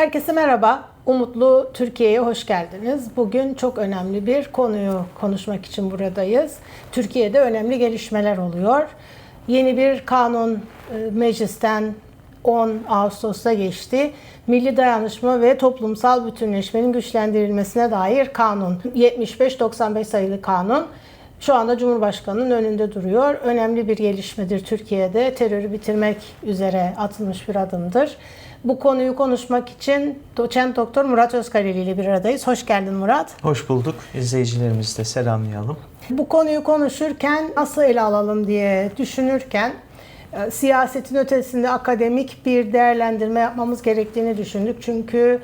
Herkese merhaba. Umutlu Türkiye'ye hoş geldiniz. Bugün çok önemli bir konuyu konuşmak için buradayız. Türkiye'de önemli gelişmeler oluyor. Yeni bir kanun meclisten 10 Ağustos'ta geçti. Milli dayanışma ve toplumsal bütünleşmenin güçlendirilmesine dair kanun. 75-95 sayılı kanun. Şu anda Cumhurbaşkanı'nın önünde duruyor. Önemli bir gelişmedir Türkiye'de. Terörü bitirmek üzere atılmış bir adımdır. Bu konuyu konuşmak için doçent doktor Murat Özkareli ile bir aradayız. Hoş geldin Murat. Hoş bulduk. İzleyicilerimizi de selamlayalım. Bu konuyu konuşurken nasıl ele alalım diye düşünürken siyasetin ötesinde akademik bir değerlendirme yapmamız gerektiğini düşündük. Çünkü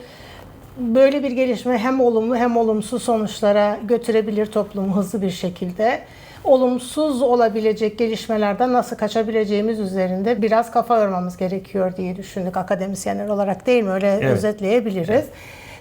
böyle bir gelişme hem olumlu hem olumsuz sonuçlara götürebilir toplumu hızlı bir şekilde. Olumsuz olabilecek gelişmelerden nasıl kaçabileceğimiz üzerinde biraz kafa yormamız gerekiyor diye düşündük akademisyenler olarak, değil mi? Öyle Evet. özetleyebiliriz. Evet.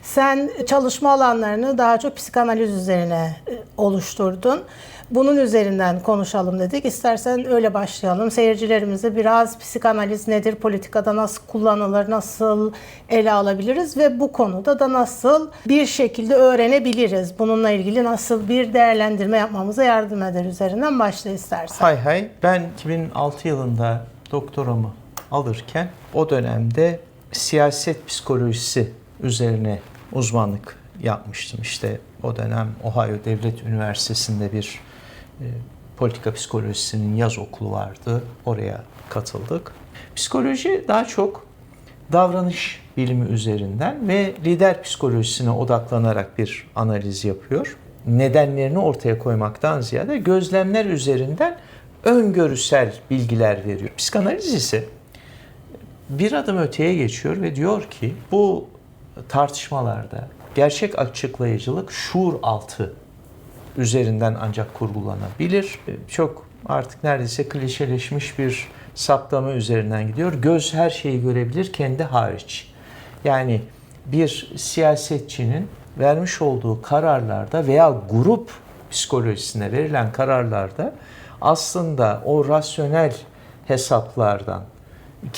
Sen çalışma alanlarını daha çok psikanaliz üzerine oluşturdun. Bunun üzerinden konuşalım dedik. İstersen öyle başlayalım. Seyircilerimize biraz psikanaliz nedir, politikada nasıl kullanılır, nasıl ele alabiliriz ve bu konuda da nasıl bir şekilde öğrenebiliriz. Bununla ilgili nasıl bir değerlendirme yapmamıza yardım eder üzerinden başla istersen. Hay hay. Ben 2006 yılında doktoramı alırken o dönemde siyaset psikolojisi üzerine uzmanlık yapmıştım. İşte o dönem Ohio Devlet Üniversitesi'nde bir politika psikolojisinin yaz okulu vardı. Oraya katıldık. Psikoloji daha çok davranış bilimi üzerinden ve lider psikolojisine odaklanarak bir analiz yapıyor. Nedenlerini ortaya koymaktan ziyade gözlemler üzerinden öngörüsel bilgiler veriyor. Psikanaliz ise bir adım öteye geçiyor ve diyor ki bu tartışmalarda gerçek açıklayıcılık şuur altı üzerinden ancak kurgulanabilir. Çok artık neredeyse klişeleşmiş bir saptama üzerinden gidiyor. Göz her şeyi görebilir, kendi hariç. Yani bir siyasetçinin vermiş olduğu kararlarda veya grup psikolojisine verilen kararlarda aslında o rasyonel hesaplardan,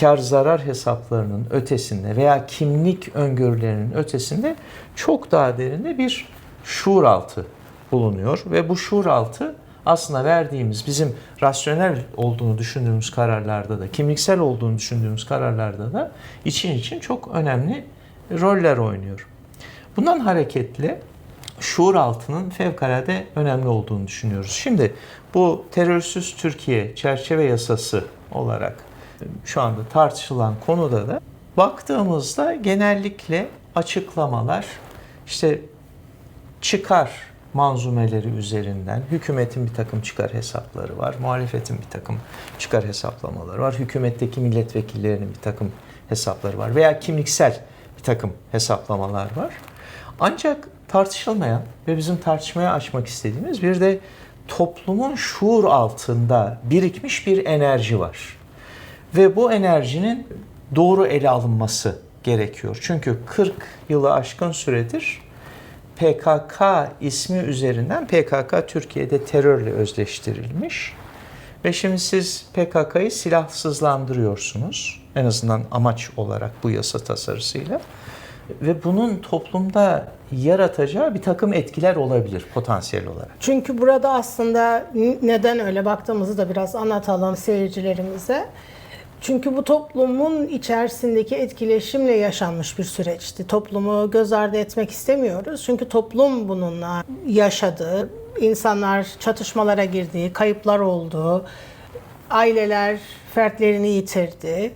kar zarar hesaplarının ötesinde veya kimlik öngörülerinin ötesinde çok daha derinde bir şuur altı bulunuyor ve bu şuur altı aslında verdiğimiz bizim rasyonel olduğunu düşündüğümüz kararlarda da, kimliksel olduğunu düşündüğümüz kararlarda da için çok önemli roller oynuyor. Bundan hareketle şuur altının fevkalade önemli olduğunu düşünüyoruz. Şimdi bu terörsüz Türkiye çerçeve yasası olarak şu anda tartışılan konuda da baktığımızda genellikle açıklamalar işte çıkar manzumeleri üzerinden hükümetin bir takım çıkar hesapları var, muhalefetin bir takım çıkar hesaplamaları var, hükümetteki milletvekillerinin bir takım hesapları var veya kimliksel bir takım hesaplamalar var. Ancak tartışılmayan ve bizim tartışmaya açmak istediğimiz bir de toplumun şuur altında birikmiş bir enerji var. Ve bu enerjinin doğru ele alınması gerekiyor. Çünkü 40 yılı aşkın süredir PKK ismi üzerinden PKK Türkiye'de terörle özdeştirilmiş. Ve şimdi siz PKK'yı silahsızlandırıyorsunuz. En azından amaç olarak bu yasa tasarısıyla. Ve bunun toplumda yaratacağı bir takım etkiler olabilir potansiyel olarak. Çünkü burada aslında neden öyle baktığımızı da biraz anlatalım seyircilerimize. Çünkü bu toplumun içerisindeki etkileşimle yaşanmış bir süreçti. Toplumu göz ardı etmek istemiyoruz. Çünkü toplum bununla yaşadı. İnsanlar çatışmalara girdi, kayıplar oldu. Aileler fertlerini yitirdi.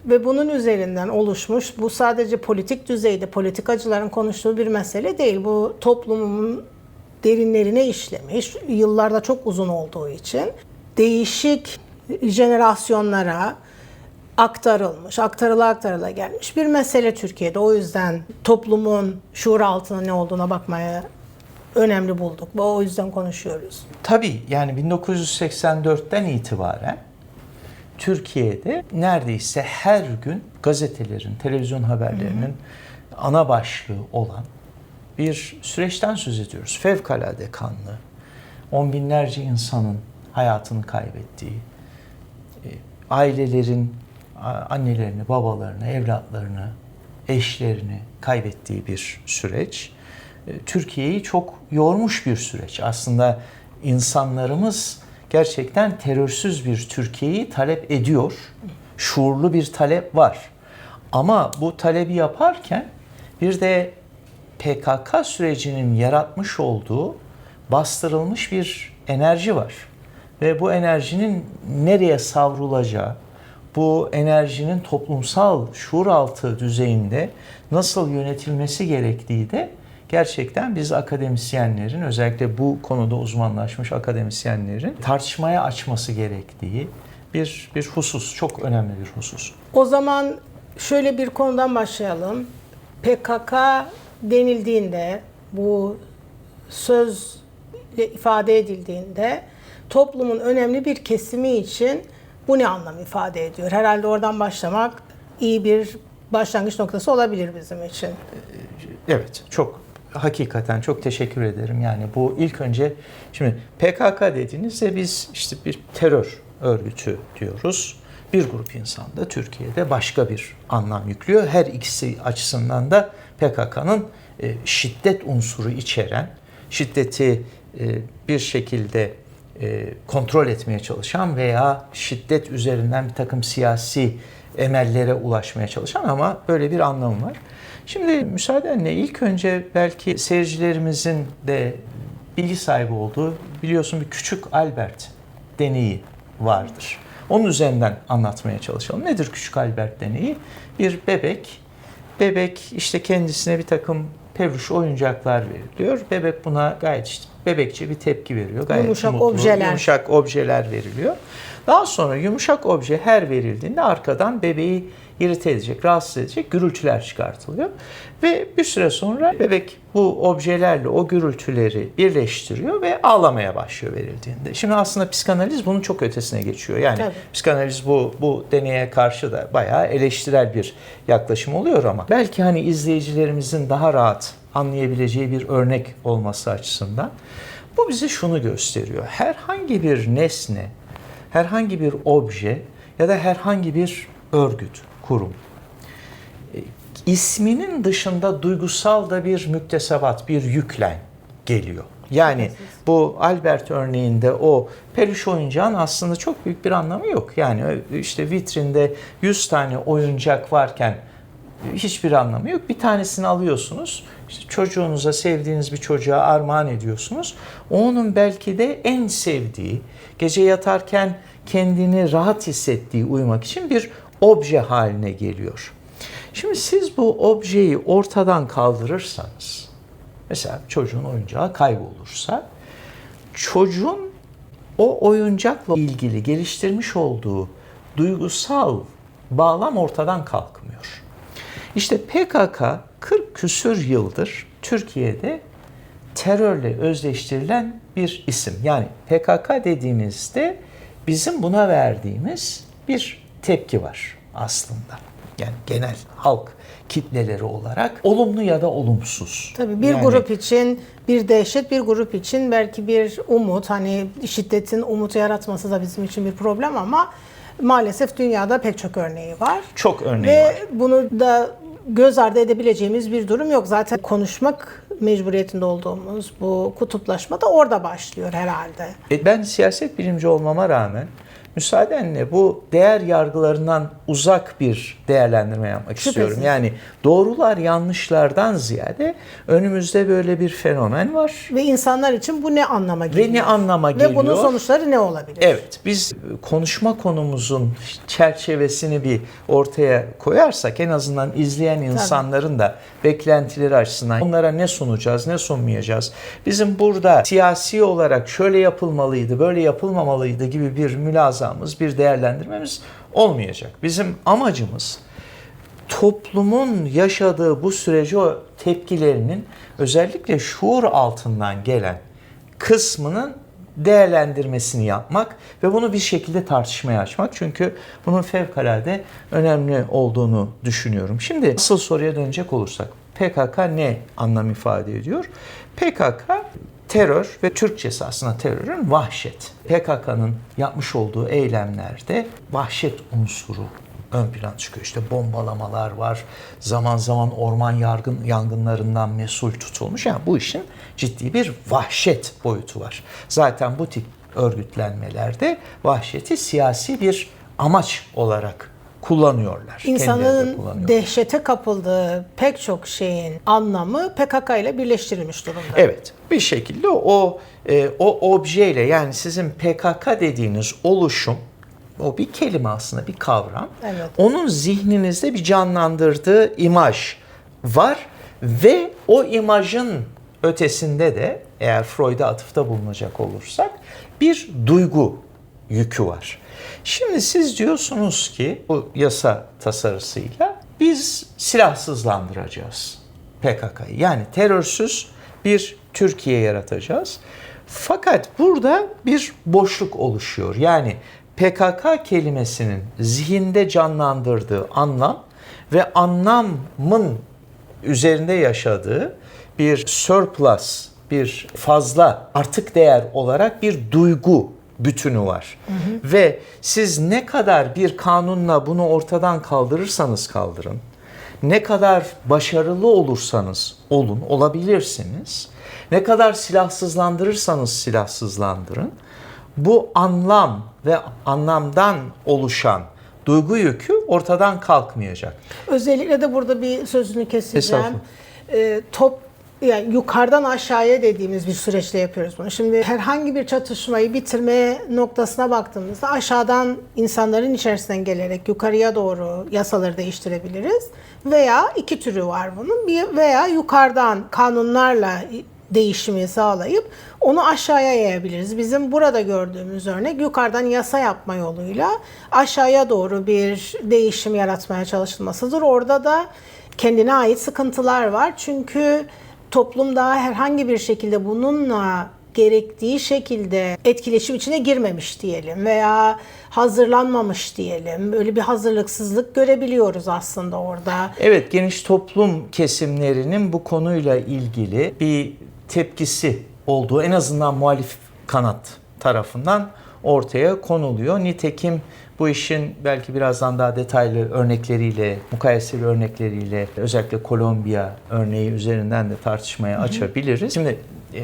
Ve bunun üzerinden oluşmuş, bu sadece politik düzeyde politikacıların konuştuğu bir mesele değil. Bu toplumun derinlerine işlemiş, yıllarda çok uzun olduğu için değişik jenerasyonlara aktarıla gelmiş bir mesele Türkiye'de. O yüzden toplumun şuur altına ne olduğuna bakmaya önemli bulduk. O yüzden konuşuyoruz. Tabii yani 1984'ten itibaren Türkiye'de neredeyse her gün gazetelerin, televizyon haberlerinin ana başlığı olan bir süreçten söz ediyoruz. Fevkalade kanlı, on binlerce insanın hayatını kaybettiği, ailelerin annelerini, babalarını, evlatlarını eşlerini kaybettiği bir süreç. Türkiye'yi çok yormuş bir süreç. Aslında insanlarımız gerçekten terörsüz bir Türkiye'yi talep ediyor. Şuurlu bir talep var. Ama bu talebi yaparken bir de PKK sürecinin yaratmış olduğu bastırılmış bir enerji var. Ve bu enerjinin nereye savrulacağı, bu enerjinin toplumsal şuur altı düzeyinde nasıl yönetilmesi gerektiği de gerçekten biz akademisyenlerin, özellikle bu konuda uzmanlaşmış akademisyenlerin tartışmaya açması gerektiği bir husus, çok önemli bir husus. O zaman şöyle bir konudan başlayalım. PKK denildiğinde, bu sözle ifade edildiğinde toplumun önemli bir kesimi için bu ne anlam ifade ediyor? Herhalde oradan başlamak iyi bir başlangıç noktası olabilir bizim için. Evet, hakikaten çok teşekkür ederim. Yani bu ilk önce, şimdi PKK dediğinizde biz işte bir terör örgütü diyoruz. Bir grup insan da Türkiye'de başka bir anlam yüklüyor. Her ikisi açısından da PKK'nın şiddet unsuru içeren, şiddeti bir şekilde kontrol etmeye çalışan veya şiddet üzerinden bir takım siyasi emellere ulaşmaya çalışan, ama böyle bir anlamı var. Şimdi müsaadenle ilk önce belki seyircilerimizin de bilgi sahibi olduğu, biliyorsun, bir Küçük Albert deneyi vardır. Onun üzerinden anlatmaya çalışalım. Nedir Küçük Albert deneyi? Bir bebek işte kendisine bir takım peluş oyuncaklar veriliyor. Bebek buna gayet işte bebekçe bir tepki veriyor. Gayet Yumuşak mutlu, objeler. yumuşak objeler veriliyor. Daha sonra yumuşak obje her verildiğinde arkadan bebeği irite edecek, rahatsız edecek gürültüler çıkartılıyor. Ve bir süre sonra bebek bu objelerle o gürültüleri birleştiriyor ve ağlamaya başlıyor verildiğinde. Şimdi aslında psikanaliz bunun çok ötesine geçiyor. Yani Tabii. psikanaliz bu deneye karşı da bayağı eleştirel bir yaklaşım oluyor, ama belki hani izleyicilerimizin daha rahat anlayabileceği bir örnek olması açısından bu bize şunu gösteriyor. Herhangi bir nesne, herhangi bir obje ya da herhangi bir örgüt, kurum isminin dışında duygusal da bir müktesebat, bir yükle geliyor. Yani bu Albert örneğinde o peluş oyuncağın aslında çok büyük bir anlamı yok. Yani işte vitrinde 100 tane oyuncak varken hiçbir anlamı yok. Bir tanesini alıyorsunuz, işte çocuğunuza, sevdiğiniz bir çocuğa armağan ediyorsunuz. Onun belki de en sevdiği, gece yatarken kendini rahat hissettiği, uyumak için bir obje haline geliyor. Şimdi siz bu objeyi ortadan kaldırırsanız, mesela çocuğun oyuncağı kaybolursa, çocuğun o oyuncakla ilgili geliştirmiş olduğu duygusal bağlam ortadan kalkmıyor. İşte PKK 40 küsür yıldır Türkiye'de terörle özdeştirilen bir isim. Yani PKK dediğimizde bizim buna verdiğimiz bir tepki var aslında. Yani genel halk kitleleri olarak olumlu ya da olumsuz. Tabii bir grup için bir dehşet, bir grup için belki bir umut. Hani şiddetin umutu yaratması da bizim için bir problem, ama maalesef dünyada pek çok örneği var. Çok örneği Ve var. bunu da göz ardı edebileceğimiz bir durum yok. Zaten konuşmak mecburiyetinde olduğumuz bu kutuplaşma da orada başlıyor herhalde. Ben siyaset bilimci olmama rağmen müsaadenle bu değer yargılarından uzak bir değerlendirme yapmak istiyorum. Yani doğrular yanlışlardan ziyade önümüzde böyle bir fenomen var. Ve insanlar için bu ne anlama geliyor? Ve ne anlama geliyor? Ve bunun sonuçları ne olabilir? Evet, biz konuşma konumuzun çerçevesini bir ortaya koyarsak, en azından izleyen insanların da beklentileri açısından onlara ne sunacağız, ne sunmayacağız? Bizim burada siyasi olarak şöyle yapılmalıydı, böyle yapılmamalıydı gibi bir mülazamız, bir değerlendirmemiz olmayacak. Bizim amacımız toplumun yaşadığı bu sürece o tepkilerinin özellikle şuur altından gelen kısmının değerlendirmesini yapmak ve bunu bir şekilde tartışmaya açmak. Çünkü bunun fevkalade önemli olduğunu düşünüyorum. Şimdi asıl soruya dönecek olursak, PKK ne anlam ifade ediyor? PKK terör ve Türkçesi aslında terörün vahşet. PKK'nın yapmış olduğu eylemlerde vahşet unsuru ön plana çıkıyor. İşte bombalamalar var. Zaman zaman orman yangınlarından mesul tutulmuş. Yani bu işin ciddi bir vahşet boyutu var. Zaten bu tip örgütlenmelerde vahşeti siyasi bir amaç olarak kullanıyorlar. İnsanın dehşete kapıldığı pek çok şeyin anlamı PKK ile birleştirilmiş durumda. Evet, bir şekilde o objeyle, yani sizin PKK dediğiniz oluşum, o bir kelime aslında, bir kavram. Evet. Onun zihninizde bir canlandırdığı imaj var ve o imajın ötesinde de, eğer Freud'a atıfta bulunacak olursak, bir duygu yükü var. Şimdi siz diyorsunuz ki bu yasa tasarısıyla biz silahsızlandıracağız PKK'yı. Yani terörsüz bir Türkiye yaratacağız. Fakat burada bir boşluk oluşuyor. Yani PKK kelimesinin zihinde canlandırdığı anlam ve anlamın üzerinde yaşadığı bir surplus, bir fazla artık değer olarak bir duygu bütünü var. Ve siz ne kadar bir kanunla bunu ortadan kaldırırsanız kaldırın, ne kadar başarılı olursanız olabilirsiniz, ne kadar silahsızlandırırsanız silahsızlandırın, bu anlam ve anlamdan oluşan duygu yükü ortadan kalkmayacak. Özellikle de burada bir sözünü keseceğim. Yani yukarıdan aşağıya dediğimiz bir süreçte yapıyoruz bunu. Şimdi herhangi bir çatışmayı bitirme noktasına baktığımızda aşağıdan, insanların içerisinden gelerek yukarıya doğru yasaları değiştirebiliriz. Veya iki türü var bunun. Veya yukarıdan kanunlarla değişimi sağlayıp onu aşağıya yayabiliriz. Bizim burada gördüğümüz örnek yukarıdan yasa yapma yoluyla aşağıya doğru bir değişim yaratmaya çalışılmasıdır. Orada da kendine ait sıkıntılar var. Çünkü toplum daha herhangi bir şekilde bununla gerektiği şekilde etkileşim içine girmemiş diyelim veya hazırlanmamış diyelim. Böyle bir hazırlıksızlık görebiliyoruz aslında orada. Evet, geniş toplum kesimlerinin bu konuyla ilgili bir tepkisi olduğu, en azından muhalif kanat tarafından ortaya konuluyor. Nitekim bu işin belki birazdan daha detaylı örnekleriyle, mukayeseli örnekleriyle, özellikle Kolombiya örneği üzerinden de tartışmaya açabiliriz. Şimdi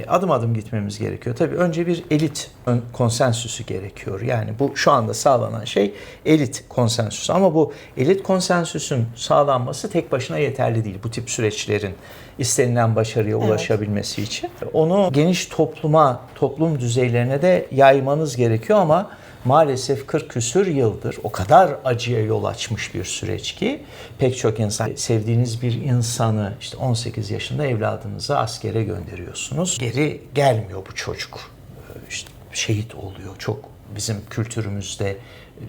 adım adım gitmemiz gerekiyor. Tabii önce bir elit konsensüsü gerekiyor. Yani bu şu anda sağlanan şey elit konsensüsü. Ama bu elit konsensüsün sağlanması tek başına yeterli değil. Bu tip süreçlerin istenilen başarıya ulaşabilmesi için. Onu geniş toplum düzeylerine de yaymanız gerekiyor ama maalesef 40 küsür yıldır o kadar acıya yol açmış bir süreç ki pek çok insan, sevdiğiniz bir insanı, işte 18 yaşında evladınızı askere gönderiyorsunuz. Geri gelmiyor bu çocuk. İşte şehit oluyor. Çok bizim kültürümüzde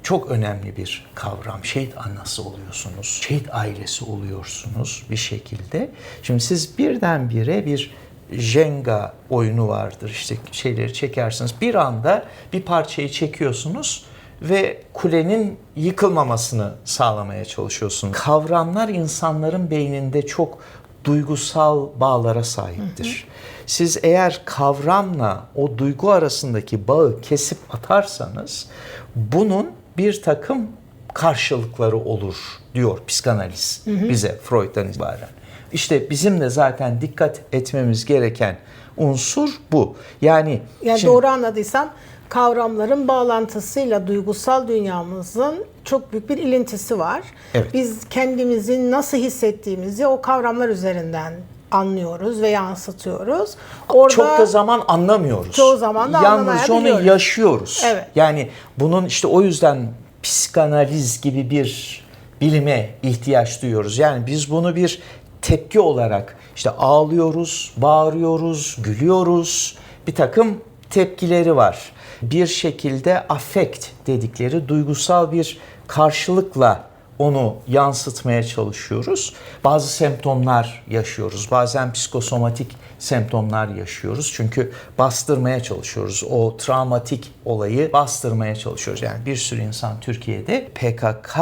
çok önemli bir kavram. Şehit annesi oluyorsunuz. Şehit ailesi oluyorsunuz bir şekilde. Şimdi siz birdenbire bir Jenga oyunu vardır. İşte şeyleri çekersiniz. Bir anda bir parçayı çekiyorsunuz ve kulenin yıkılmamasını sağlamaya çalışıyorsunuz. Kavramlar insanların beyninde çok duygusal bağlara sahiptir. Siz eğer kavramla o duygu arasındaki bağı kesip atarsanız bunun bir takım karşılıkları olur diyor psikanaliz bize Freud'dan itibaren. İşte bizim de zaten dikkat etmemiz gereken unsur bu. Yani şimdi, doğru anladıysam kavramların bağlantısıyla duygusal dünyamızın çok büyük bir ilintisi var. Evet. Biz kendimizi nasıl hissettiğimizi o kavramlar üzerinden anlıyoruz ve yansıtıyoruz. Orada çok da zaman anlamıyoruz. Çoğu zaman da yalnızca onu yaşıyoruz. Evet. Yani bunun işte o yüzden psikanaliz gibi bir bilime ihtiyaç duyuyoruz. Yani biz bunu bir tepki olarak işte ağlıyoruz, bağırıyoruz, gülüyoruz. Bir takım tepkileri var. Bir şekilde affekt dedikleri duygusal bir karşılıkla onu yansıtmaya çalışıyoruz. Bazı semptomlar yaşıyoruz. Bazen psikosomatik semptomlar yaşıyoruz. Çünkü bastırmaya çalışıyoruz. O travmatik olayı bastırmaya çalışıyoruz. Yani bir sürü insan Türkiye'de PKK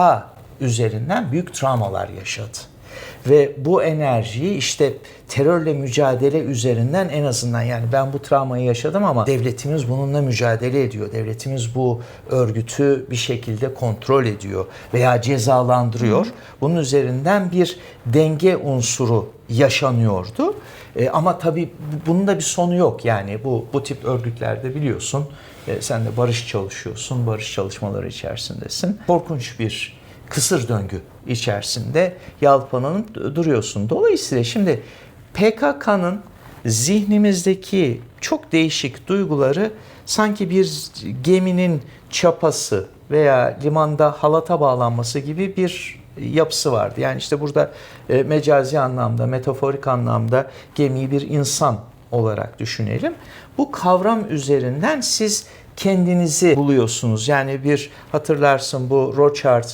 üzerinden büyük travmalar yaşadı. Ve bu enerjiyi işte terörle mücadele üzerinden, en azından yani ben bu travmayı yaşadım ama devletimiz bununla mücadele ediyor. Devletimiz bu örgütü bir şekilde kontrol ediyor veya cezalandırıyor. Bunun üzerinden bir denge unsuru yaşanıyordu. Ama tabii bunun da bir sonu yok. Yani bu tip örgütlerde biliyorsun, sen de barış çalışıyorsun, barış çalışmaları içerisindesin. Korkunç bir kısır döngü içerisinde yalpalanıp duruyorsun. Dolayısıyla şimdi PKK'nın zihnimizdeki çok değişik duyguları sanki bir geminin çapası veya limanda halata bağlanması gibi bir yapısı vardı. Yani işte burada mecazi anlamda, metaforik anlamda gemiyi bir insan olarak düşünelim. Bu kavram üzerinden siz kendinizi buluyorsunuz. Yani bir, hatırlarsın, bu Rothschild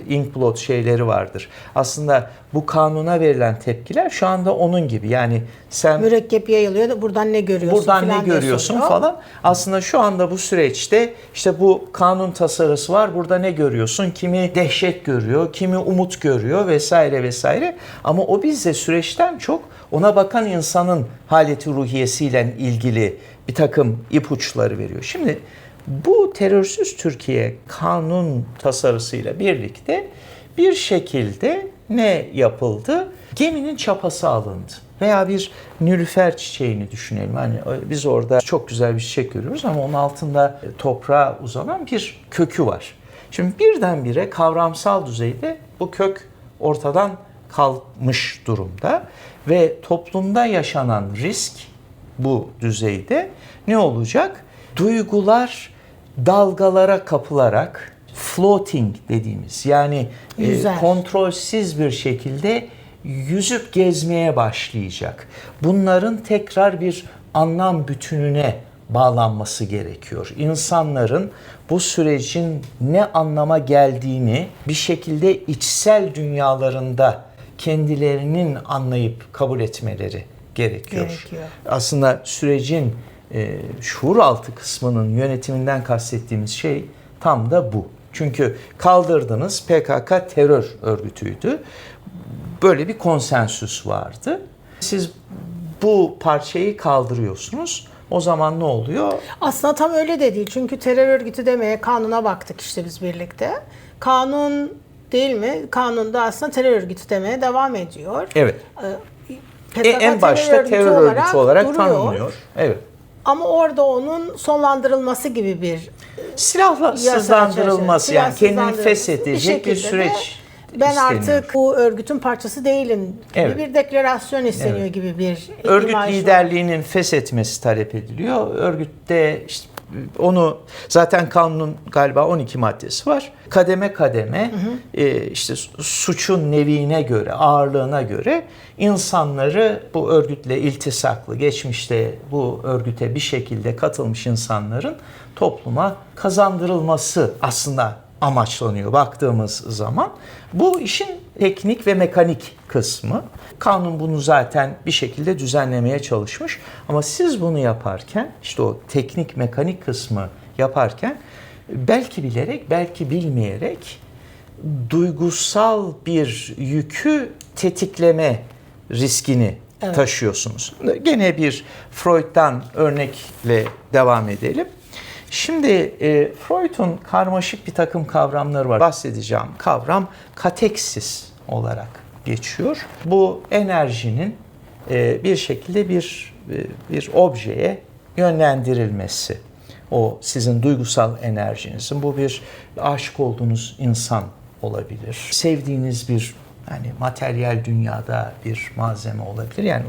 Inkblot şeyleri vardır. Aslında bu kanuna verilen tepkiler şu anda onun gibi. Yani sen Mürekkep yayılıyor da buradan ne görüyorsun? buradan ne falan diye görüyorsun soruyor. falan. Aslında şu anda bu süreçte işte bu kanun tasarısı var. Burada ne görüyorsun? Kimi dehşet görüyor, kimi umut görüyor vesaire vesaire. Ama o bizde süreçten çok ona bakan insanın haleti ruhiyesiyle ilgili bir takım ipuçları veriyor. Şimdi bu terörsüz Türkiye kanun tasarısıyla birlikte bir şekilde ne yapıldı? Geminin çapası alındı. Veya bir nilüfer çiçeğini düşünelim. Hani biz orada çok güzel bir çiçek görüyoruz ama onun altında toprağa uzanan bir kökü var. Şimdi birdenbire kavramsal düzeyde bu kök ortadan kalkmış durumda ve toplumda yaşanan risk bu düzeyde ne olacak? Duygular dalgalara kapılarak floating dediğimiz, yani kontrolsüz bir şekilde yüzüp gezmeye başlayacak. Bunların tekrar bir anlam bütününe bağlanması gerekiyor. İnsanların bu sürecin ne anlama geldiğini bir şekilde içsel dünyalarında kendilerinin anlayıp kabul etmeleri gerekiyor. Aslında sürecin şuur altı kısmının yönetiminden kastettiğimiz şey tam da bu. Çünkü kaldırdınız, PKK terör örgütüydü. Böyle bir konsensüs vardı. Siz bu parçayı kaldırıyorsunuz. O zaman ne oluyor? Aslında tam öyle de değil. Çünkü terör örgütü demeye kanuna baktık işte biz birlikte. Kanun değil mi? Kanunda aslında terör örgütü demeye devam ediyor. Evet. PKK En başta terör örgütü olarak tanımlıyor. Evet. Ama orada onun sonlandırılması gibi bir silahsızlandırılması, yani kendini feshedecek bir süreç ben isteniyor. Artık bu örgütün parçası değilim gibi bir deklarasyon isteniyor gibi bir örgüt imaj liderliğinin feshetmesi talep ediliyor. Örgütte işte onu zaten kanunun galiba 12 maddesi var. Kademe kademe işte suçun neviine göre, ağırlığına göre insanları, bu örgütle iltisaklı, geçmişte bu örgüte bir şekilde katılmış insanların topluma kazandırılması aslında amaçlanıyor baktığımız zaman. Bu işin teknik ve mekanik kısmı. Kanun bunu zaten bir şekilde düzenlemeye çalışmış. Ama siz bunu yaparken, işte o teknik mekanik kısmı yaparken belki bilerek, belki bilmeyerek duygusal bir yükü tetikleme riskini taşıyorsunuz. Gene bir Freud'dan örnekle devam edelim. Şimdi Freud'un karmaşık bir takım kavramları var. Bahsedeceğim kavram kateksis olarak geçiyor. Bu enerjinin bir şekilde bir objeye yönlendirilmesi. O sizin duygusal enerjinizin, bu bir aşık olduğunuz insan olabilir. Sevdiğiniz bir, yani materyal dünyada bir malzeme olabilir. Yani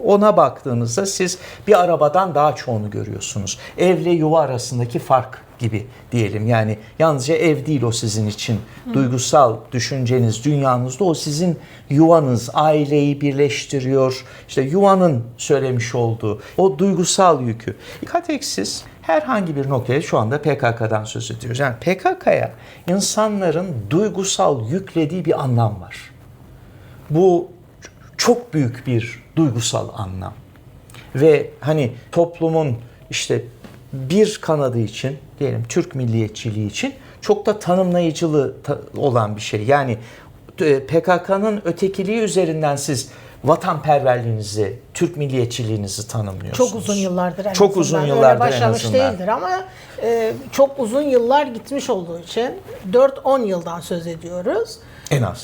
ona baktığınızda siz bir arabadan daha çoğunu görüyorsunuz. Evle yuva arasındaki fark gibi diyelim. Yani yalnızca ev değil o sizin için. Duygusal düşünceniz, dünyanızda o sizin yuvanız, aileyi birleştiriyor. İşte yuvanın söylemiş olduğu o duygusal yükü. Kateksiz herhangi bir noktaya, şu anda PKK'dan söz ediyoruz. Yani PKK'ya insanların duygusal yüklediği bir anlam var. Bu çok büyük bir duygusal anlam. Ve hani toplumun işte bir kanadı için, diyelim Türk milliyetçiliği için çok da tanımlayıcılığı olan bir şey. Yani PKK'nın ötekiliği üzerinden siz vatanperverliğinizi, Türk milliyetçiliğinizi tanımlıyorsunuz. Çok uzun yıllardır en Çok azından. uzun Öyle yıllardır en başlamış azından. değildir ama çok uzun yıllar gitmiş olduğu için 4-10 yıldan söz ediyoruz. En az.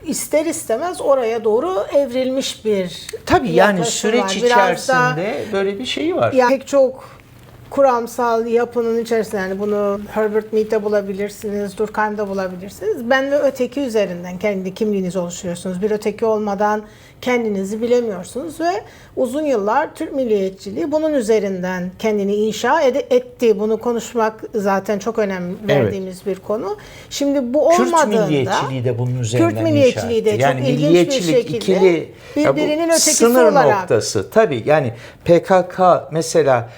İster istemez oraya doğru evrilmiş bir Tabii yani yaklaşım süreç var. Biraz da içerisinde böyle bir şey var. yani pek çok kuramsal yapının içerisinde, yani bunu Herbert Mead'de bulabilirsiniz, Durkheim'de bulabilirsiniz. Ben ve öteki üzerinden kendi kimliğinizi oluşturuyorsunuz. Bir öteki olmadan kendinizi bilemiyorsunuz ve uzun yıllar Türk milliyetçiliği bunun üzerinden kendini inşa etti. Bunu konuşmak zaten çok önem verdiğimiz bir konu. Şimdi bu Kürt olmadığında milliyetçiliği de bunun üzerinden Kürt milliyetçiliği de inşa etti. çok ilginç bir milliyetçilik şekilde ikili, birbirinin bu ötekisi sınır olarak. noktası. Tabii yani PKK mesela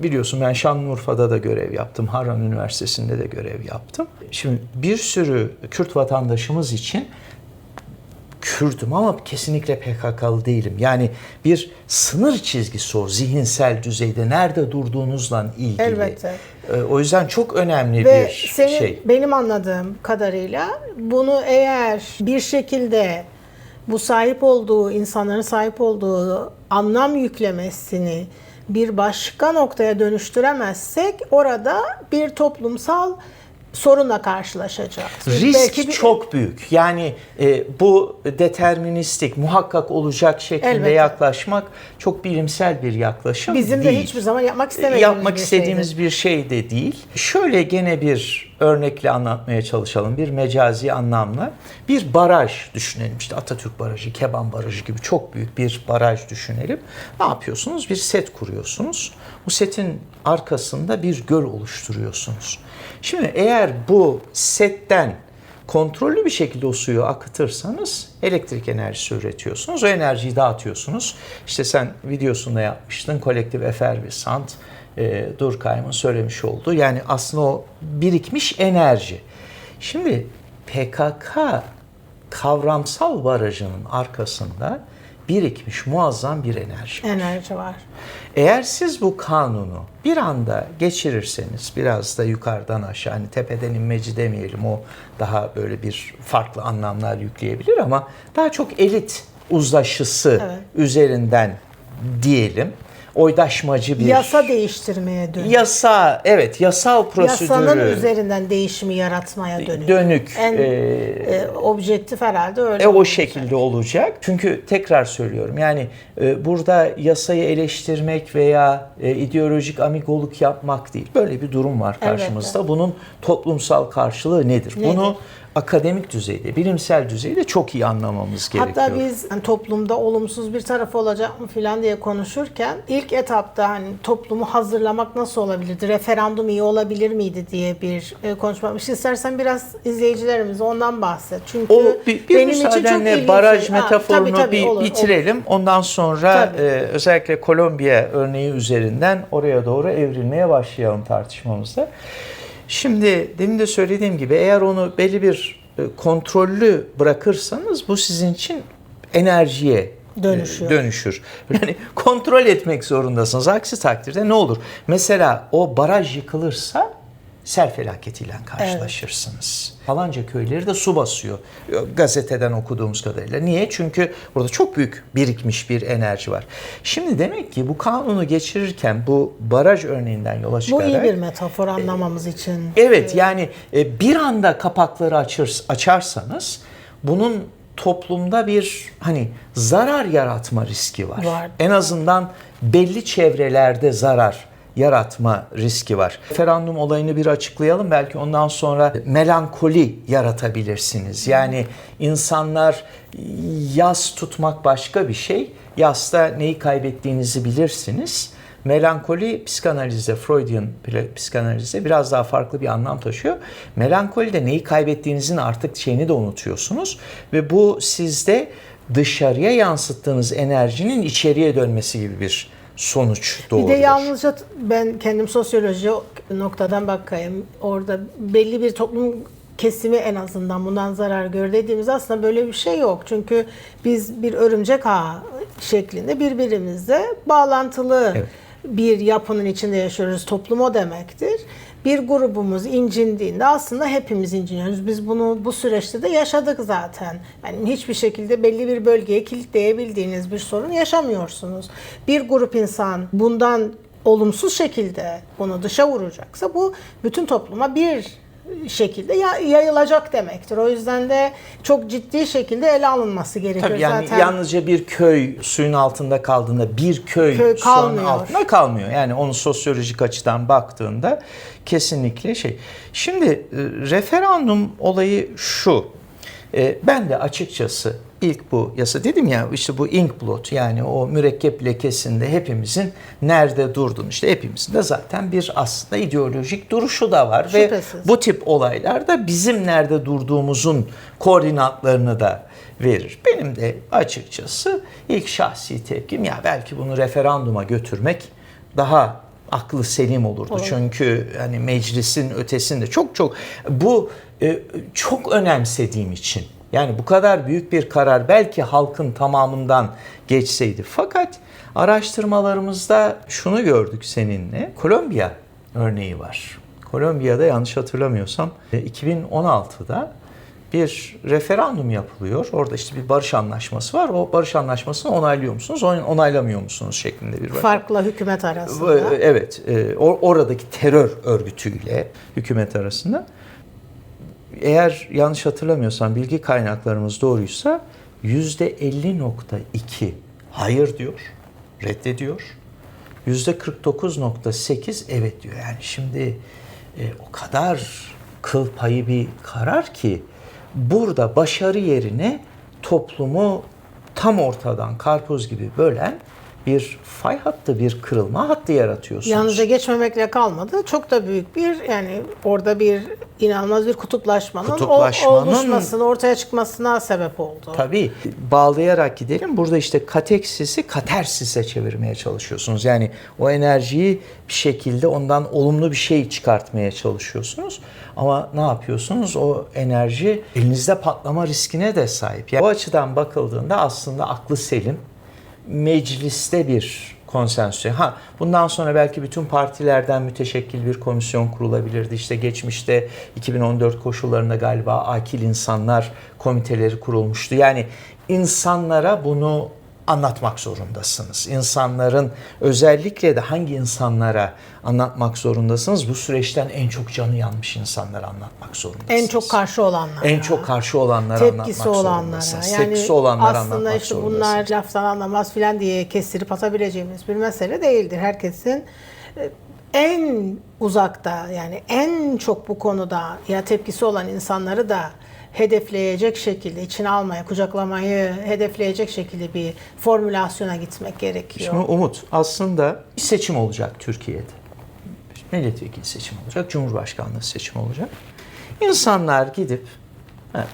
biliyorsun ben Şanlıurfa'da da görev yaptım. Harran Üniversitesi'nde de görev yaptım. Şimdi bir sürü Kürt vatandaşımız için Kürt'üm ama kesinlikle PKK'lı değilim. Yani bir sınır çizgisi o zihinsel düzeyde nerede durduğunuzla ilgili. Elbette. O yüzden çok önemli Ve bir senin, şey. benim anladığım kadarıyla bunu eğer bir şekilde bu sahip olduğu, insanların sahip olduğu anlam yüklemesini bir başka noktaya dönüştüremezsek orada bir toplumsal sorunla karşılaşacağız. Risk çok büyük. Yani bu deterministik, muhakkak olacak şeklinde Elbette. yaklaşmak çok bilimsel bir yaklaşım bizim değil. de hiçbir zaman yapmak istemediğimiz Yapmak bir istediğimiz şeydir. bir şey de değil. Şöyle gene bir örnekle anlatmaya çalışalım. Bir mecazi anlamla. Bir baraj düşünelim. İşte Atatürk Barajı, Keban Barajı gibi çok büyük bir baraj düşünelim. Ne yapıyorsunuz? Bir set kuruyorsunuz. Bu setin arkasında bir göl oluşturuyorsunuz. Şimdi eğer bu setten kontrollü bir şekilde o suyu akıtırsanız elektrik enerjisi üretiyorsunuz. O enerjiyi dağıtıyorsunuz. İşte sen videosunda yapmıştın. Kolektif efervesant, Durkheim'ın söylemiş olduğu. Yani aslında o birikmiş enerji. Şimdi PKK kavramsal barajının arkasında birikmiş muazzam bir Enerji var. Eğer siz bu kanunu bir anda geçirirseniz, biraz da yukarıdan aşağı, hani tepeden inmeci demeyelim, o daha böyle bir farklı anlamlar yükleyebilir ama daha çok elit uzlaşısı üzerinden diyelim, oydaşmacı bir Yasa değiştirmeye dönük. yasa, evet, yasal prosedürü Yasanın üzerinden değişimi yaratmaya dönük. En objektif herhalde öyle o olacak. şekilde olacak. Çünkü tekrar söylüyorum yani burada yasayı eleştirmek veya ideolojik amigoluk yapmak değil. Böyle bir durum var karşımızda. Evet. Bunun toplumsal karşılığı nedir? Bunu akademik düzeyde, bilimsel düzeyde çok iyi anlamamız gerekiyor. Hatta biz yani toplumda olumsuz bir tarafı olacak mı falan diye konuşurken ilk etapta hani toplumu hazırlamak nasıl olabilirdi? Referandum iyi olabilir miydi diye bir konuşma. İstersen biraz izleyicilerimize ondan bahset. Çünkü O bir benim için çok müsaadenle ilginç. baraj metaforunu Tabii, bir olur, bitirelim. olur. Ondan sonra Tabii. özellikle Kolombiya örneği üzerinden oraya doğru evrilmeye başlayalım tartışmamızda. Şimdi demin de söylediğim gibi eğer onu belli bir kontrollü bırakırsanız bu sizin için enerjiye dönüşür. Yani kontrol etmek zorundasınız. Aksi takdirde ne olur? Mesela o baraj yıkılırsa sel felaketiyle karşılaşırsınız. Falanca köyleri de su basıyor. Gazeteden okuduğumuz kadarıyla. Niye? Çünkü burada çok büyük birikmiş bir enerji var. Şimdi demek ki bu kanunu geçirirken bu baraj örneğinden yola çıkarak... Bu iyi bir metafor anlamamız için. Evet yani bir anda kapakları açarsanız bunun toplumda bir hani zarar yaratma riski var. En azından belli çevrelerde zarar yaratma riski var. Referandum olayını bir açıklayalım. Belki ondan sonra melankoli yaratabilirsiniz. Yani insanlar yas tutmak başka bir şey. Yasta neyi kaybettiğinizi bilirsiniz. Melankoli psikanalizde, Freudian psikanalizde biraz daha farklı bir anlam taşıyor. Melankolide neyi kaybettiğinizin artık şeyini de unutuyorsunuz. Ve bu sizde dışarıya yansıttığınız enerjinin içeriye dönmesi gibi bir sonuç doğurur. Bir de yalnızca ben kendim sosyoloji noktadan bakayım. Orada belli bir toplum kesimi en azından bundan zarar gör dediğimiz aslında böyle bir şey yok. Çünkü biz bir örümcek ağı şeklinde birbirimizle bağlantılı bir yapının içinde yaşıyoruz. Toplum o demektir. bir grubumuz incindiğinde aslında hepimiz inciniyoruz. Biz bunu bu süreçte de yaşadık zaten. Yani hiçbir şekilde belli bir bölgeye kilitleyebildiğiniz bir sorun yaşamıyorsunuz. Bir grup insan bundan olumsuz şekilde bunu dışa vuracaksa bu bütün topluma bir şekilde yayılacak demektir. O yüzden de çok ciddi şekilde ele alınması gerekiyor. Tabii yani zaten yalnızca bir köy suyun altında kaldığında bir köy suyun kalmıyor. altında kalmıyor. Yani onun sosyolojik açıdan baktığında kesinlikle şey. Şimdi referandum olayı şu. Ben de açıkçası ilk bu yasa dedim ya, işte bu inkblot, yani o mürekkep lekesinde hepimizin nerede durduğunu, işte hepimizin de zaten bir aslında ideolojik duruşu da var. Şüphesiz. Ve bu tip olaylar da bizim nerede durduğumuzun koordinatlarını da verir. Benim de açıkçası ilk şahsi tepkim, ya belki bunu referanduma götürmek daha aklı selim olurdu. Olur. Çünkü hani meclisin ötesinde çok bu çok önemsediğim için, yani bu kadar büyük bir karar belki halkın tamamından geçseydi. Fakat araştırmalarımızda şunu gördük seninle. Kolombiya örneği var. Kolombiya'da yanlış hatırlamıyorsam 2016'da bir referandum yapılıyor. Orada işte bir barış anlaşması var. O barış anlaşmasını onaylıyor musunuz, onaylamıyor musunuz şeklinde bir farklı hükümet arasında. Evet, oradaki terör örgütüyle hükümet arasında. Eğer yanlış hatırlamıyorsam, bilgi kaynaklarımız doğruysa %50.2 hayır diyor, reddediyor. %49.8 evet diyor. Yani şimdi o kadar kıl payı bir karar ki burada başarı yerine toplumu tam ortadan karpuz gibi bölen bir fay hattı, bir kırılma hattı yaratıyorsunuz. Yalnızca geçmemekle kalmadı. Çok da büyük bir, yani orada bir inanılmaz bir kutuplaşmanın oluşmasına, ortaya çıkmasına sebep oldu. Tabii. Bağlayarak gidelim. Burada işte kateksisi katersise çevirmeye çalışıyorsunuz. Yani o enerjiyi bir şekilde ondan olumlu bir şey çıkartmaya çalışıyorsunuz. Ama ne yapıyorsunuz? O enerji elinizde patlama riskine de sahip. Yani o açıdan bakıldığında aslında aklı selim, mecliste bir konsensüs. Bundan sonra belki bütün partilerden müteşekkil bir komisyon kurulabilirdi. İşte geçmişte 2014 koşullarında galiba akil insanlar komiteleri kurulmuştu. Yani insanlara bunu anlatmak zorundasınız. İnsanların, özellikle de hangi insanlara anlatmak zorundasınız? Bu süreçten en çok canı yanmış insanlara anlatmak zorundasınız. En çok karşı olanlara. En çok karşı olanlara tepkisi anlatmak olanlara. zorundasınız. Yani tepkisi olanlara aslında anlatmak işte zorundasınız. bunlar laftan anlamaz filan diye kestirip atabileceğimiz bir mesele değildir. Herkesin en uzakta, yani en çok bu konuda ya tepkisi olan insanları da hedefleyecek şekilde, içine almaya, kucaklamayı hedefleyecek şekilde bir formülasyona gitmek gerekiyor. Şimdi Umut, aslında bir seçim olacak Türkiye'de. Milletvekili seçimi olacak, Cumhurbaşkanlığı seçimi olacak. İnsanlar gidip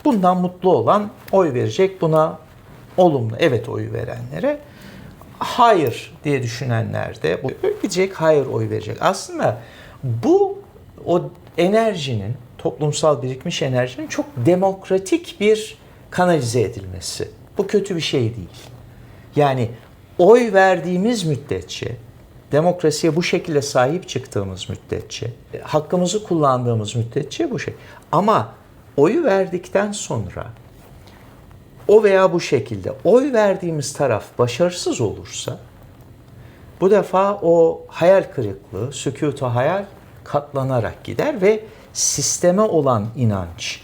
bundan mutlu olan oy verecek, buna olumlu evet oyu verenlere, hayır diye düşünenler de gidecek, hayır oy verecek. Aslında bu o enerjinin, toplumsal birikmiş enerjinin çok demokratik bir kanalize edilmesi. Bu kötü bir şey değil. Yani oy verdiğimiz müddetçe, demokrasiye bu şekilde sahip çıktığımız müddetçe, hakkımızı kullandığımız müddetçe bu şey. Ama oyu verdikten sonra o veya bu şekilde oy verdiğimiz taraf başarısız olursa, bu defa o hayal kırıklığı, sükût-u hayal katlanarak gider ve sisteme olan inanç,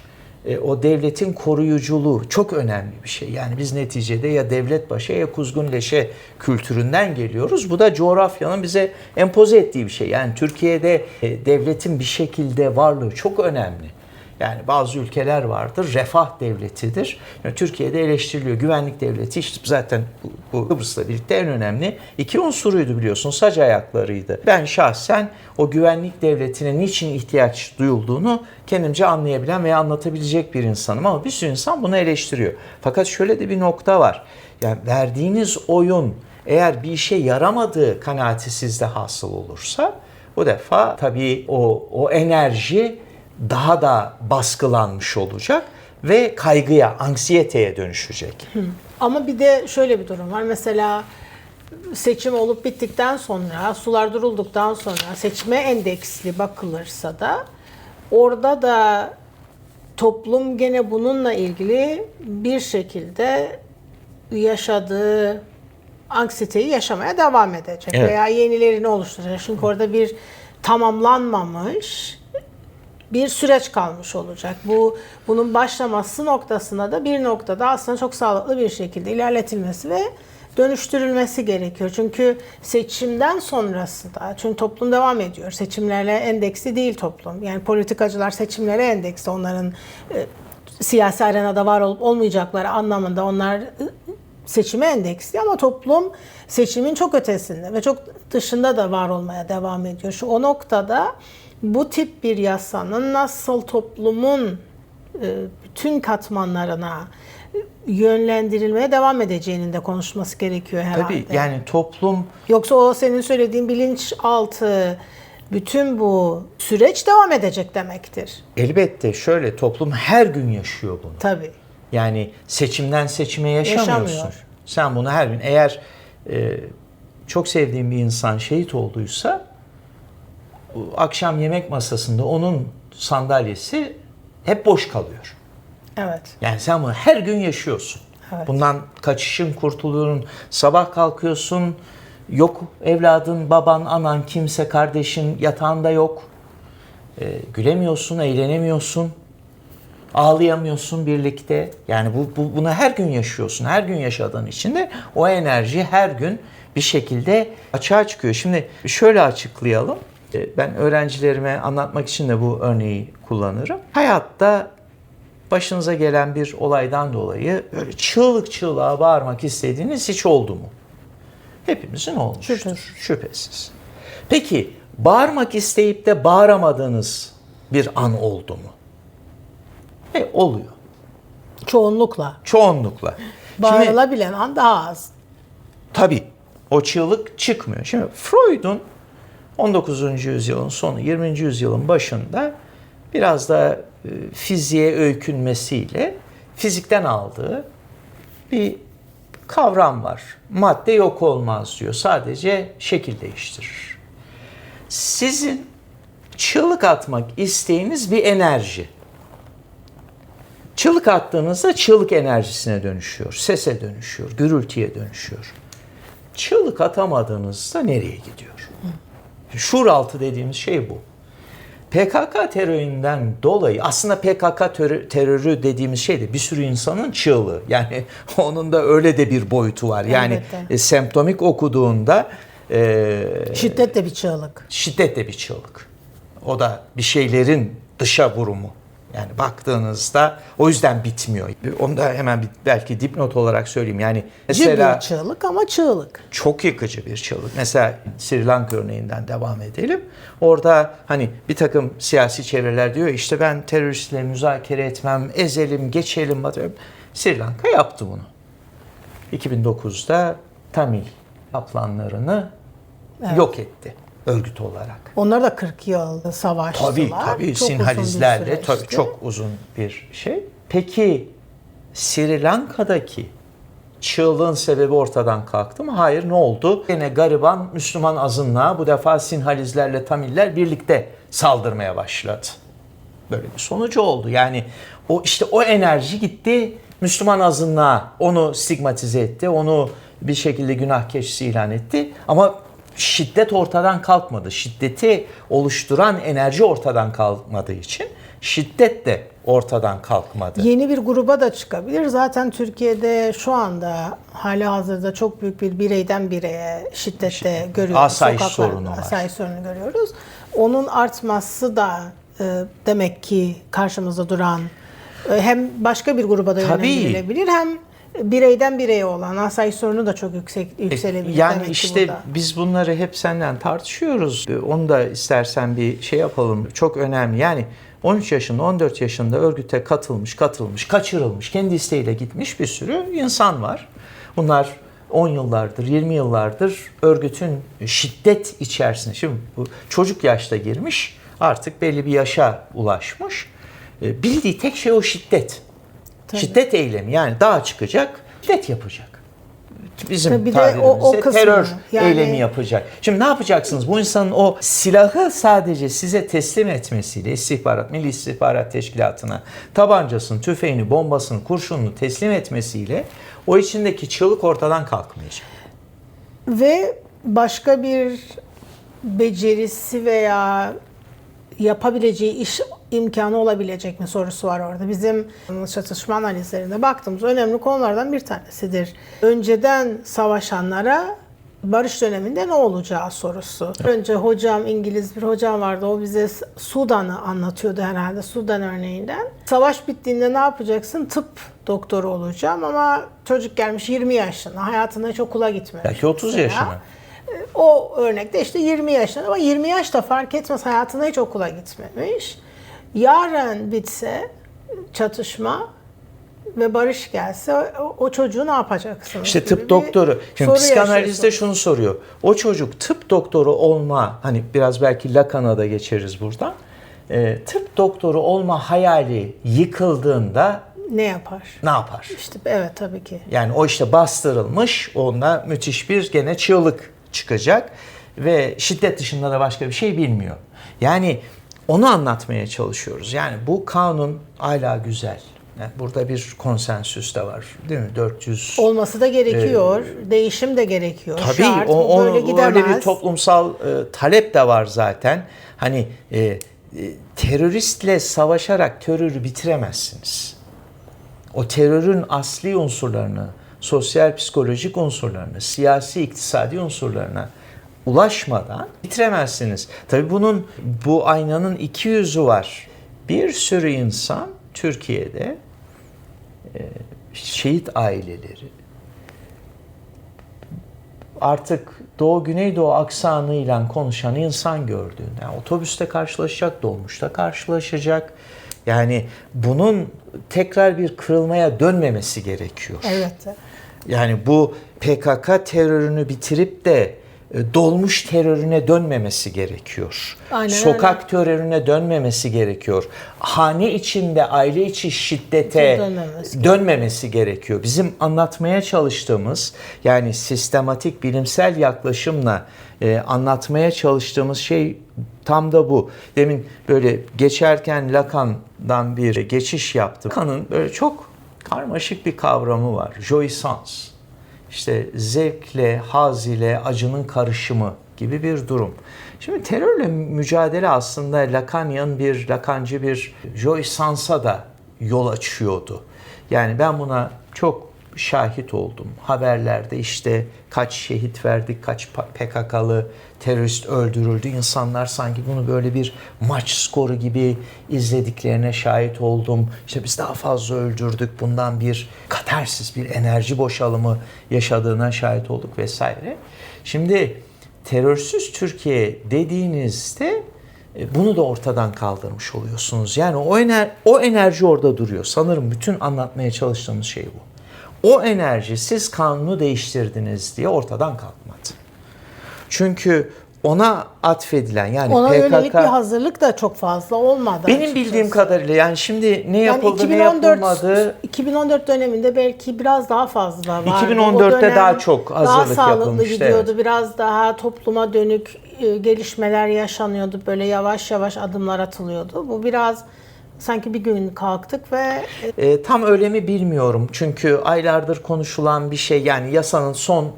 o devletin koruyuculuğu çok önemli bir şey. Yani biz neticede ya devlet başı ya kuzgun leşe kültüründen geliyoruz. Bu da coğrafyanın bize empoze ettiği bir şey. Yani Türkiye'de devletin bir şekilde varlığı çok önemli. Yani bazı ülkeler vardır, refah devletidir. Yani Türkiye'de eleştiriliyor. Güvenlik devleti işte zaten bu Kıbrıs'la birlikte en önemli iki unsuruydu, biliyorsun. Sac ayaklarıydı. Ben şahsen o güvenlik devletine niçin ihtiyaç duyulduğunu kendimce anlayabilen veya anlatabilecek bir insanım. Ama bir sürü insan bunu eleştiriyor. Fakat şöyle de bir nokta var. Yani verdiğiniz oyun eğer bir işe yaramadığı kanaati sizde hasıl olursa, bu defa tabii o enerji daha da baskılanmış olacak ve kaygıya, anksiyeteye dönüşecek. Ama bir de şöyle bir durum var. Mesela seçim olup bittikten sonra, sular durulduktan sonra seçime endeksli bakılırsa da orada da toplum gene bununla ilgili bir şekilde yaşadığı anksiyeteyi yaşamaya devam edecek Evet. veya yenilerini oluşturacak. Çünkü orada bir tamamlanmamış bir süreç kalmış olacak. Bunun başlaması noktasında da bir noktada aslında çok sağlıklı bir şekilde ilerletilmesi ve dönüştürülmesi gerekiyor. Çünkü seçimden sonrası da, çünkü toplum devam ediyor. Seçimlerle endeksli değil toplum. Yani politikacılar seçimlere endeksli. Onların siyasi arenada var olup olmayacakları anlamında onlar seçime endeksli ama toplum seçimin çok ötesinde ve çok dışında da var olmaya devam ediyor. O noktada bu tip bir yasanın nasıl toplumun bütün katmanlarına yönlendirilmeye devam edeceğinin de konuşması gerekiyor herhalde. Tabii yani toplum Yoksa o senin söylediğin bilinçaltı bütün bu süreç devam edecek demektir. elbette şöyle toplum her gün yaşıyor bunu. Tabii. Yani seçimden seçime yaşamıyorsun. Yaşamıyor. Sen bunu her gün eğer çok sevdiğin bir insan şehit olduysa akşam yemek masasında onun sandalyesi hep boş kalıyor. Evet. Yani sen bunu her gün yaşıyorsun. Evet. Bundan kaçışın, kurtuluğun, sabah kalkıyorsun, yok evladın, baban, anan, kimse, kardeşin yatağında yok. Gülemiyorsun, eğlenemiyorsun, ağlayamıyorsun birlikte. Yani bunu her gün yaşıyorsun. Her gün yaşadığın için de o enerji her gün bir şekilde açığa çıkıyor. Şimdi şöyle açıklayalım. Ben öğrencilerime anlatmak için de bu örneği kullanırım. Hayatta başınıza gelen bir olaydan dolayı böyle çığlık çığlığa bağırmak istediğiniz hiç oldu mu? Hepimizin olmuştur. Şüphesiz. Peki bağırmak isteyip de bağıramadığınız bir an oldu mu? Oluyor. Çoğunlukla. Çoğunlukla. Şimdi Bağırılabilen an daha az. tabii o çığlık çıkmıyor. Şimdi Freud'un 19. yüzyılın sonu 20. yüzyılın başında biraz da fiziğe öykünmesiyle fizikten aldığı bir kavram var. Madde yok olmaz diyor. Sadece şekil değiştirir. Sizin çığlık atmak isteğiniz bir enerji. Çığlık attığınızda çığlık enerjisine dönüşüyor, sese dönüşüyor, gürültüye dönüşüyor. Çığlık atamadığınızda nereye gidiyor? Şuuraltı dediğimiz şey bu. PKK teröründen dolayı aslında PKK terörü dediğimiz şey de bir sürü insanın çığlığı. Yani onun da öyle de bir boyutu var. Yani semptomik okuduğunda Şiddet de bir çığlık. şiddet de bir çığlık. O da bir şeylerin dışa vurumu. Yani baktığınızda o yüzden bitmiyor. Onu da hemen belki dipnot olarak söyleyeyim. Yani mesela Bir çığlık ama çığlık. çok yıkıcı bir çığlık. Mesela Sri Lanka örneğinden devam edelim. Orada hani bir takım siyasi çevreler diyor işte ben teröristle müzakere etmem, ezelim, geçelim. Sri Lanka yaptı bunu. 2009'da Tamil kaplanlarını yok etti örgüt olarak. Onlar da 40 yıl savaştılar. Tabii Çok Sinhalizlerle uzun bir tabii süreçti. çok uzun bir şey. Peki Sri Lanka'daki çığlığın sebebi ortadan kalktı mı? Hayır, ne oldu? Yine gariban Müslüman azınlığa bu defa Sinhalizlerle Tamiller birlikte saldırmaya başladı. Böyle bir sonucu oldu. Yani o enerji gitti Müslüman azınlığa, onu stigmatize etti, onu bir şekilde günah keçisi ilan etti. Ama şiddet ortadan kalkmadı. Şiddeti oluşturan enerji ortadan kalkmadığı için şiddet de ortadan kalkmadı. Yeni bir gruba da çıkabilir. Zaten Türkiye'de şu anda halihazırda çok büyük bir bireyden bireye şiddette görüyoruz. Asayiş Sokaklarda sorunu var. asayiş sorunu görüyoruz. Onun artması da demek ki karşımızda duran hem başka bir gruba da Tabii. yönlendirilebilir hem bireyden bireye olan asayiş sorunu da çok yükselebilir. Yani demek ki işte burada. biz bunları hep senden tartışıyoruz. Onu da istersen bir şey yapalım. Çok önemli. Yani 13 yaşında, 14 yaşında örgüte katılmış, kaçırılmış, kendi isteğiyle gitmiş bir sürü insan var. Bunlar 10 yıllardır, 20 yıllardır örgütün şiddet içerisinde. Şimdi bu çocuk yaşta girmiş, artık belli bir yaşa ulaşmış. Bildiği tek şey o şiddet. Tabii. Şiddet eylemi, yani dağa çıkacak, şiddet yapacak. bizim Tabii de tabirimizde o kısmı, terör yani- eylemi yapacak. Şimdi ne yapacaksınız? Bu insanın o silahı sadece size teslim etmesiyle Milli İstihbarat Teşkilatı'na tabancasını, tüfeğini, bombasını, kurşununu teslim etmesiyle o içindeki çığlık ortadan kalkmayacak. Ve başka bir becerisi veya yapabileceği iş imkanı olabilecek mi sorusu var orada. Bizim çatışma analizlerinde baktığımız önemli konulardan bir tanesidir. Önceden savaşanlara barış döneminde ne olacağı sorusu. Önce İngiliz bir hocam vardı. O bize Sudan'ı anlatıyordu herhalde. Sudan örneğinden. Savaş bittiğinde ne yapacaksın? Tıp doktoru olacağım ama çocuk gelmiş 20 yaşına. Hayatında hiç okula gitmemiş. Belki 30 mesela. yaşına. O örnekte işte 20 yaşında ama 20 yaş da fark etmez, hayatında hiç okula gitmemiş. Yarın bitse çatışma ve barış gelse o çocuğu ne yapacaksınız? İşte gibi tıp bir doktoru. Şimdi soru psikanalizde yaşıyorsunuz. şunu soruyor. O çocuk tıp doktoru olma, hani biraz belki Lacan'a da geçeriz buradan. Tıp doktoru olma hayali yıkıldığında Ne yapar? ne yapar? İşte evet, tabii ki. Yani o işte bastırılmış, onda müthiş bir gene çığlık çıkacak ve şiddet dışında da başka bir şey bilmiyor. Yani onu anlatmaya çalışıyoruz. Yani bu kanun hala güzel. Yani burada bir konsensüs de var, değil mi? 400 Olması da gerekiyor. Değişim de gerekiyor. Tabii Şart, o, bu böyle öyle gidemez. bir toplumsal talep de var zaten. Hani teröristle savaşarak terörü bitiremezsiniz. O terörün asli unsurlarını, sosyal psikolojik unsurlarını, siyasi iktisadi unsurlarına ulaşmadan bitiremezsiniz. Tabii bu aynanın iki yüzü var. Bir sürü insan Türkiye'de şehit aileleri artık Doğu Güneydoğu aksanıyla konuşan insan gördüğünde yani otobüste karşılaşacak, dolmuşta karşılaşacak. Yani bunun tekrar bir kırılmaya dönmemesi gerekiyor. Evet. Yani bu PKK terörünü bitirip de dolmuş terörüne dönmemesi gerekiyor. Aynen Sokak terörüne dönmemesi gerekiyor. Hane içinde, aile içi şiddete dönmemesi gerekiyor. Bizim anlatmaya çalıştığımız, yani sistematik bilimsel yaklaşımla anlatmaya çalıştığımız şey tam da bu. Demin böyle geçerken Lacan'dan bir geçiş yaptım. Lacan'ın böyle çok karmaşık bir kavramı var. Jouissance. İşte zevkle, haz ile acının karışımı gibi bir durum. Şimdi terörle mücadele aslında Lacancı bir jouissance'a da yol açıyordu. Yani ben buna çok şahit oldum. Haberlerde işte kaç şehit verdik, kaç PKK'lı terörist öldürüldü. İnsanlar sanki bunu böyle bir maç skoru gibi izlediklerine şahit oldum. İşte biz daha fazla öldürdük. Bundan bir katarsis, bir enerji boşalımı yaşadığına şahit olduk vesaire. Şimdi terörsüz Türkiye dediğinizde bunu da ortadan kaldırmış oluyorsunuz. Yani o enerji orada duruyor. Sanırım bütün anlatmaya çalıştığımız şey bu. O enerji siz kanunu değiştirdiniz diye ortadan kalkmadı. Çünkü ona atfedilen yani ona PKK... yönelik bir hazırlık da çok fazla olmadı. Benim açıkçası. bildiğim kadarıyla yani şimdi ne yapıldı yani ne yapılmadı... 2014 döneminde belki biraz daha fazla vardı. 2014'te daha çok hazırlık daha yapılmıştı. sağlıklı gidiyordu. Evet. Biraz daha topluma dönük gelişmeler yaşanıyordu. Böyle yavaş yavaş adımlar atılıyordu. Bu biraz sanki bir gün kalktık ve... Tam öyle mi bilmiyorum. Çünkü aylardır konuşulan bir şey, yani yasanın son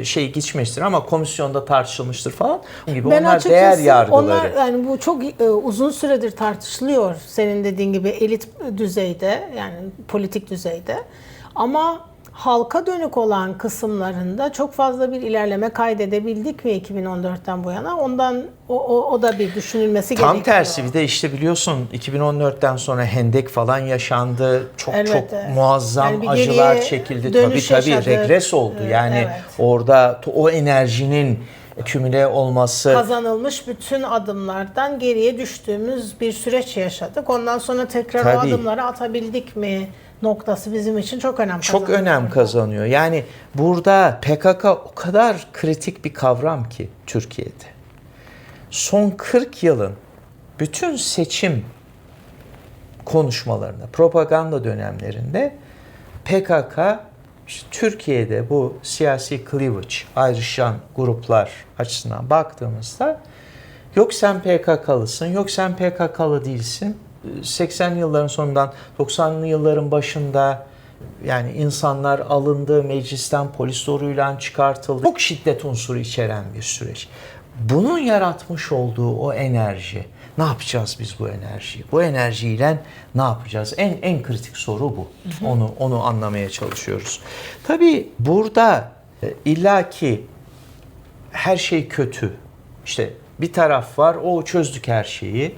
şey geçmiştir ama komisyonda tartışılmıştır falan gibi. Ben onlar değer yargıları. Onlar, yani bu çok uzun süredir tartışılıyor, senin dediğin gibi elit düzeyde, yani politik düzeyde. Ama halka dönük olan kısımlarında çok fazla bir ilerleme kaydedebildik mi 2014'ten bu yana? Ondan o da bir düşünülmesi gerekiyor. Tam tersi, bir de işte biliyorsun 2014'ten sonra hendek falan yaşandı. Çok muazzam yani acılar çekildi. Tabii regres oldu. Yani orada o enerjinin kümüle olması, kazanılmış bütün adımlardan geriye düştüğümüz bir süreç yaşadık. Ondan sonra tekrar o adımları atabildik mi noktası bizim için çok önem kazanıyor. Çok önem kazanıyor. Yani burada PKK o kadar kritik bir kavram ki Türkiye'de. Son 40 yılın bütün seçim konuşmalarında, propaganda dönemlerinde PKK İşte Türkiye'de bu siyasi cleavage, ayrışan gruplar açısından baktığımızda yok sen PKK'lısın, yok sen PKK'lı değilsin. 80'li yılların sonundan 90'lı yılların başında yani insanlar alındı, meclisten polis zoruyla çıkartıldı. Çok şiddet unsuru içeren bir süreç. Bunun yaratmış olduğu o enerji, ne yapacağız biz bu enerjiyi? Bu enerjiyle ne yapacağız? En kritik soru bu. Onu anlamaya çalışıyoruz. Tabii burada illaki her şey kötü. İşte bir taraf var, o çözdük her şeyi.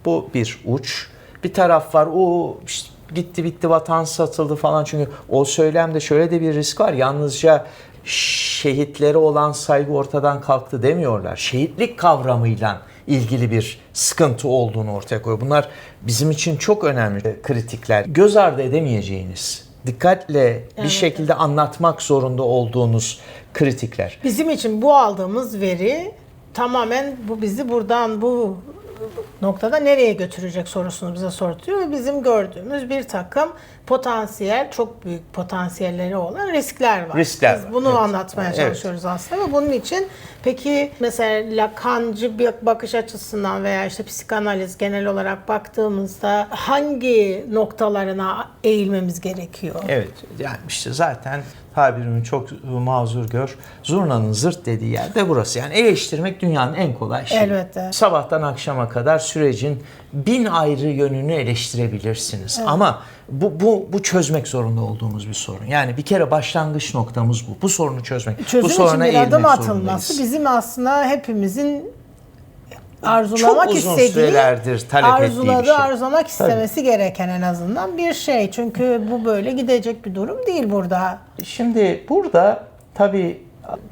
Bu bir uç. Bir taraf var, o işte gitti bitti vatan satıldı falan. Çünkü o söylemde şöyle de bir risk var. Yalnızca şehitlere olan saygı ortadan kalktı demiyorlar. Şehitlik kavramıyla ilgili bir sıkıntı olduğunu ortaya koyuyor. Bunlar bizim için çok önemli kritikler. Göz ardı edemeyeceğiniz, dikkatle bir şekilde anlatmak zorunda olduğunuz kritikler. Bizim için bu aldığımız veri tamamen bu bizi buradan bu noktada nereye götürecek sorusunu bize sortuyor ve bizim gördüğümüz bir takım potansiyel, çok büyük potansiyelleri olan riskler var. Riskler Biz var, bunu evet. anlatmaya çalışıyoruz aslında ve bunun için peki mesela Lacancı bir bakış açısından veya işte psikanaliz genel olarak baktığımızda hangi noktalarına eğilmemiz gerekiyor? Evet, yani işte zaten tabirimi çok mazur gör. Zurnanın zırt dediği yer de burası. Yani eleştirmek dünyanın en kolay şeyi. Elbette. Sabahtan akşama kadar sürecin 1000 ayrı yönünü eleştirebilirsiniz. Evet. Ama bu çözmek zorunda olduğumuz bir sorun. Yani bir kere başlangıç noktamız bu. Bu sorunu çözmek. Çözüm bu soruna için bir adım eğilmek atılması zorundayız. bizim aslında hepimizin Çok arzulamak uzun istediği, sürelerdir talep ettiği bir şey. arzulamak istemesi gereken en azından bir şey. Çünkü bu böyle gidecek bir durum değil burada. Şimdi burada tabii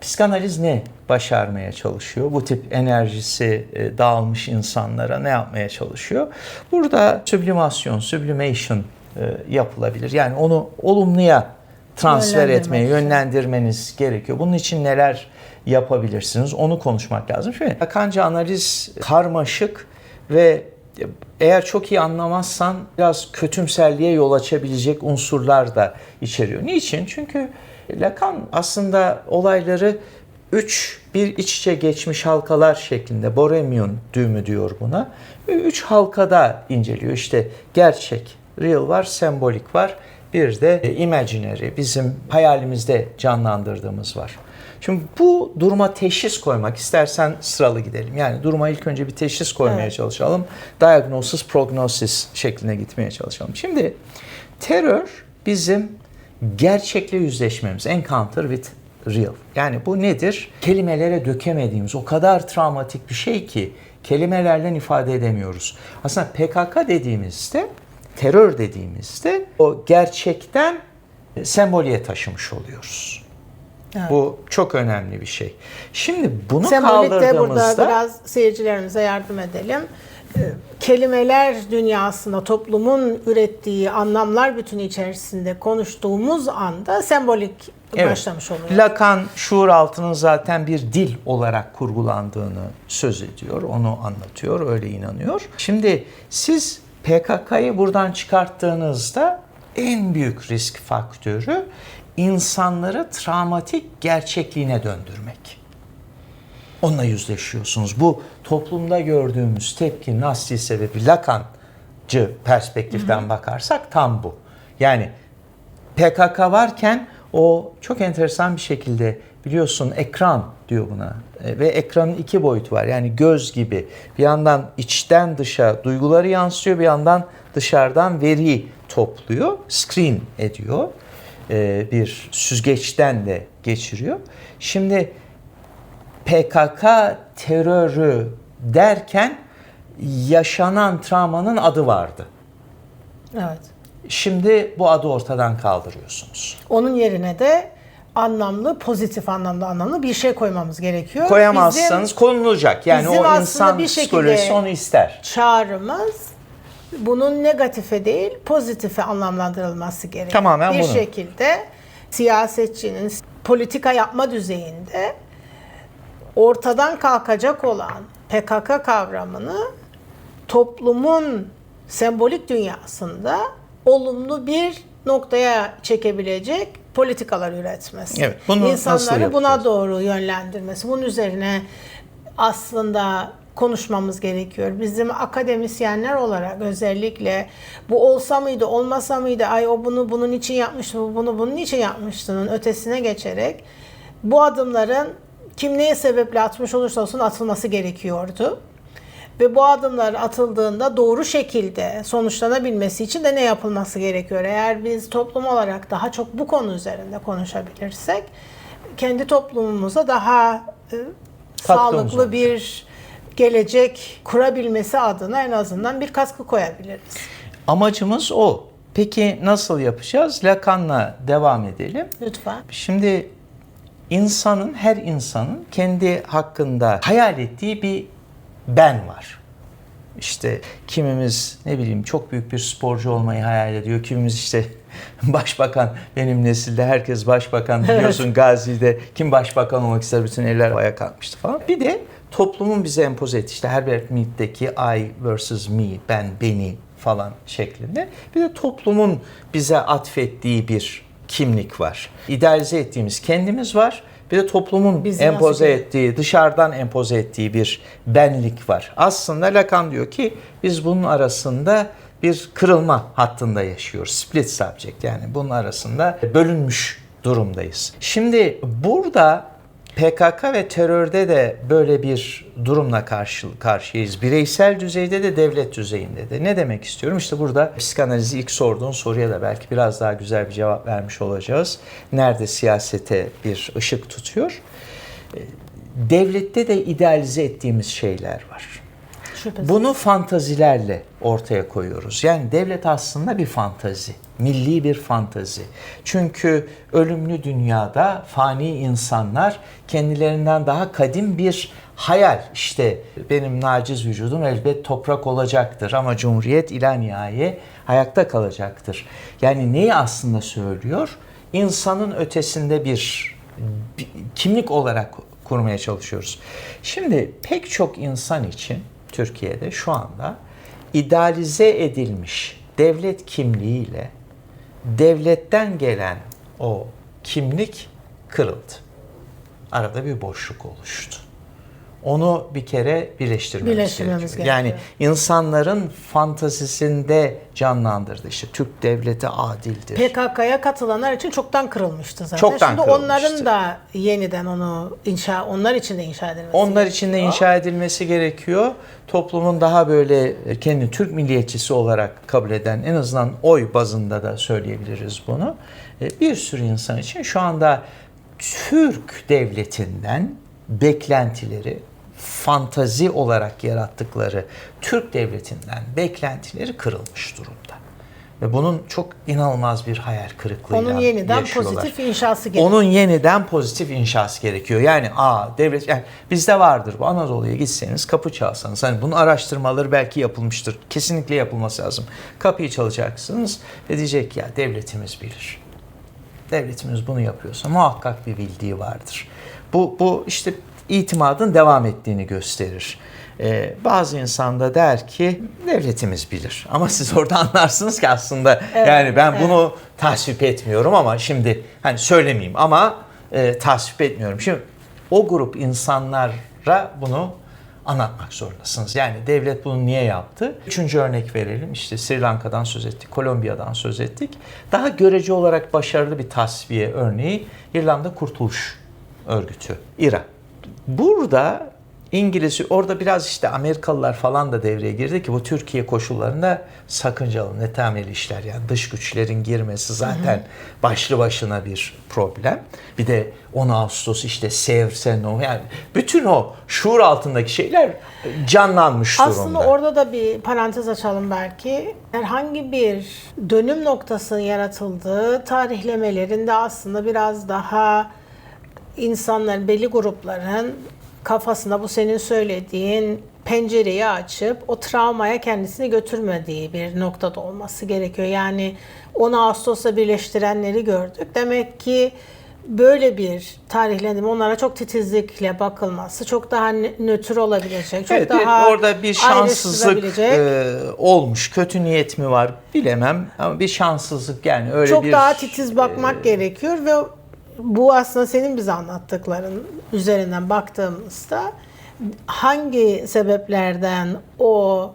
psikanaliz ne başarmaya çalışıyor? Bu tip enerjisi dağılmış insanlara ne yapmaya çalışıyor? Burada sublimation yapılabilir. Yani onu olumluya transfer etmeye, yönlendirmeniz gerekiyor. Bunun için neler yapabilirsiniz? Onu konuşmak lazım. Şimdi Lacancı analiz karmaşık ve eğer çok iyi anlamazsan biraz kötümserliğe yol açabilecek unsurlar da içeriyor. Niçin? Çünkü Lacan aslında olayları bir iç içe geçmiş halkalar şeklinde, Borromean düğümü diyor buna. 3 halkada inceliyor. İşte gerçek, real var, sembolik var. Bir de imaginary, bizim hayalimizde canlandırdığımız var. Şimdi bu duruma teşhis koymak, istersen sıralı gidelim. Yani duruma ilk önce bir teşhis koymaya çalışalım. Diagnosis, prognosis şeklinde gitmeye çalışalım. Şimdi terör bizim gerçekle yüzleşmemiz, encounter with real. Yani bu nedir? Kelimelere dökemediğimiz o kadar travmatik bir şey ki kelimelerle ifade edemiyoruz. Aslında PKK dediğimizde, terör dediğimizde o gerçekten semboliye taşımış oluyoruz. Evet. Bu çok önemli bir şey. Şimdi bunu kaldırdığımızda... Sembolik de burada biraz seyircilerimize yardım edelim. Kelimeler dünyasında toplumun ürettiği anlamlar bütünü içerisinde konuştuğumuz anda sembolik başlamış oluyor. Lacan şuur altının zaten bir dil olarak kurgulandığını söz ediyor, onu anlatıyor, öyle inanıyor. Şimdi siz PKK'yı buradan çıkarttığınızda en büyük risk faktörü insanları travmatik gerçekliğine döndürmek. Onunla yüzleşiyorsunuz. Bu toplumda gördüğümüz tepki nasıl sebebi Lacancı perspektiften bakarsak tam bu. Yani PKK varken o çok enteresan bir şekilde biliyorsun ekran diyor buna ve ekranın 2 boyutu var. Yani göz gibi bir yandan içten dışa duyguları yansıyor, bir yandan dışarıdan veriyi topluyor, screen ediyor. Bir süzgeçten de geçiriyor. Şimdi PKK terörü derken yaşanan travmanın adı vardı. Evet. Şimdi bu adı ortadan kaldırıyorsunuz. Onun yerine de anlamlı, pozitif anlamlı bir şey koymamız gerekiyor. Koyamazsanız konulacak. Yani o insan psikolojisi onu ister. Çağrımız bunun negatife değil, pozitife anlamlandırılması gerekiyor. Tamamen bir bunu. şekilde siyasetçinin politika yapma düzeyinde ortadan kalkacak olan PKK kavramını toplumun sembolik dünyasında olumlu bir noktaya çekebilecek politikalar üretmesi. Evet, bunu nasıl İnsanları buna yapacağız? doğru yönlendirmesi. Bunun üzerine aslında konuşmamız gerekiyor. Bizim akademisyenler olarak özellikle bu olsa mıydı, olmasa mıydı, ay o bunu bunun için yapmıştı, bu bunu bunun için yapmıştının ötesine geçerek bu adımların kim neye sebeple atmış olursa olsun atılması gerekiyordu. Ve bu adımlar atıldığında doğru şekilde sonuçlanabilmesi için de ne yapılması gerekiyor? Eğer biz toplum olarak daha çok bu konu üzerinde konuşabilirsek kendi toplumumuza daha sağlıklı olacak. bir gelecek kurabilmesi adına en azından bir katkı koyabiliriz. Amacımız o. Peki nasıl yapacağız? Lacan'la devam edelim. Lütfen. Şimdi her insanın kendi hakkında hayal ettiği bir ben var. İşte kimimiz ne bileyim çok büyük bir sporcu olmayı hayal ediyor. Kimimiz işte başbakan, benim nesilde herkes başbakan biliyorsun. Gazi'de kim başbakan olmak ister, bütün eller ayağa kalkmıştı falan. Bir de toplumun bize empoze ettiği işte Herbert Mead'deki I versus me, ben, beni falan şeklinde. Bir de toplumun bize atfettiği bir kimlik var. İdealize ettiğimiz kendimiz var. Bir de toplumun Bizi empoze nasıl ettiği, dışarıdan empoze ettiği bir benlik var. Aslında Lacan diyor ki biz bunun arasında bir kırılma hattında yaşıyoruz. Split subject, yani bunun arasında bölünmüş durumdayız. Şimdi burada PKK ve terörde de böyle bir durumla karşıyayız. Bireysel düzeyde de devlet düzeyinde de. Ne demek istiyorum? İşte burada psikanalizi ilk sorduğun soruya da belki biraz daha güzel bir cevap vermiş olacağız. Nerede siyasete bir ışık tutuyor? Devlette de idealize ettiğimiz şeyler var. Şüphesiz. Bunu fantazilerle ortaya koyuyoruz. Yani devlet aslında bir fantazi, milli bir fantazi. Çünkü ölümlü dünyada fani insanlar kendilerinden daha kadim bir hayal. İşte benim naciz vücudum elbet toprak olacaktır ama Cumhuriyet ilaniyeye ayakta kalacaktır. Yani neyi aslında söylüyor? İnsanın ötesinde bir kimlik olarak kurmaya çalışıyoruz. Şimdi pek çok insan için Türkiye'de şu anda idealize edilmiş devlet kimliğiyle devletten gelen o kimlik kırıldı. Arada bir boşluk oluştu. Onu bir kere birleştirmemiz gerekiyor. Yani insanların fantazisinde canlandırdı. İşte Türk devleti adildir. PKK'ya katılanlar için çoktan kırılmıştı zaten. Çoktan Şimdi kırılmıştı. onların da yeniden onlar için de inşa edilmesi Onlar için de inşa edilmesi gerekiyor. Toplumun daha böyle kendi Türk milliyetçisi olarak kabul eden, en azından oy bazında da söyleyebiliriz bunu. Bir sürü insan için şu anda Türk devletinden beklentileri, fantazi olarak yarattıkları Türk devletinden beklentileri kırılmış durumda. Ve bunun çok inanılmaz bir hayal kırıklığıyla onun yeniden yaşıyorlar. pozitif inşası gerekiyor. Onun yeniden pozitif inşası gerekiyor. Yani devlet, yani bizde vardır bu, Anadolu'ya gitseniz kapı çalsanız, hani bunun araştırmaları belki yapılmıştır. Kesinlikle yapılması lazım. Kapıyı çalacaksınız ve diyecek ya devletimiz bilir. Devletimiz bunu yapıyorsa muhakkak bir bildiği vardır. Bu işte itimadın devam ettiğini gösterir. Bazı insan da der ki devletimiz bilir. Ama siz orada anlarsınız ki aslında yani ben bunu tasvip etmiyorum ama şimdi hani söylemeyeyim ama tasvip etmiyorum. Şimdi o grup insanlara bunu anlatmak zorundasınız. Yani devlet bunu niye yaptı? Üçüncü örnek verelim. İşte Sri Lanka'dan söz ettik, Kolombiya'dan söz ettik. Daha görece olarak başarılı bir tasfiye örneği İrlanda Kurtuluş Örgütü, İRA. Burada orada biraz işte Amerikalılar falan da devreye girdi ki bu Türkiye koşullarında sakıncalı, netameli işler, yani dış güçlerin girmesi zaten başlı başına bir problem. Bir de 10 Ağustos işte yani bütün o şuur altındaki şeyler canlanmış durumda. Aslında orada da bir parantez açalım belki. Herhangi bir dönüm noktasının yaratıldığı tarihlemelerinde aslında biraz daha insanların, belli grupların kafasında bu senin söylediğin pencereyi açıp o travmaya kendisini götürmediği bir noktada olması gerekiyor. Yani 10 Ağustos'ta birleştirenleri gördük. Demek ki böyle bir tarihlendirme, onlara çok titizlikle bakılması çok daha nötr olabilecek, çok Evet, daha orada bir şanssızlık ayrıştırabilecek, olmuş. Kötü niyet mi var bilemem ama bir şanssızlık, yani öyle çok bir daha titiz bakmak gerekiyor ve bu aslında senin bize anlattıkların üzerinden baktığımızda hangi sebeplerden o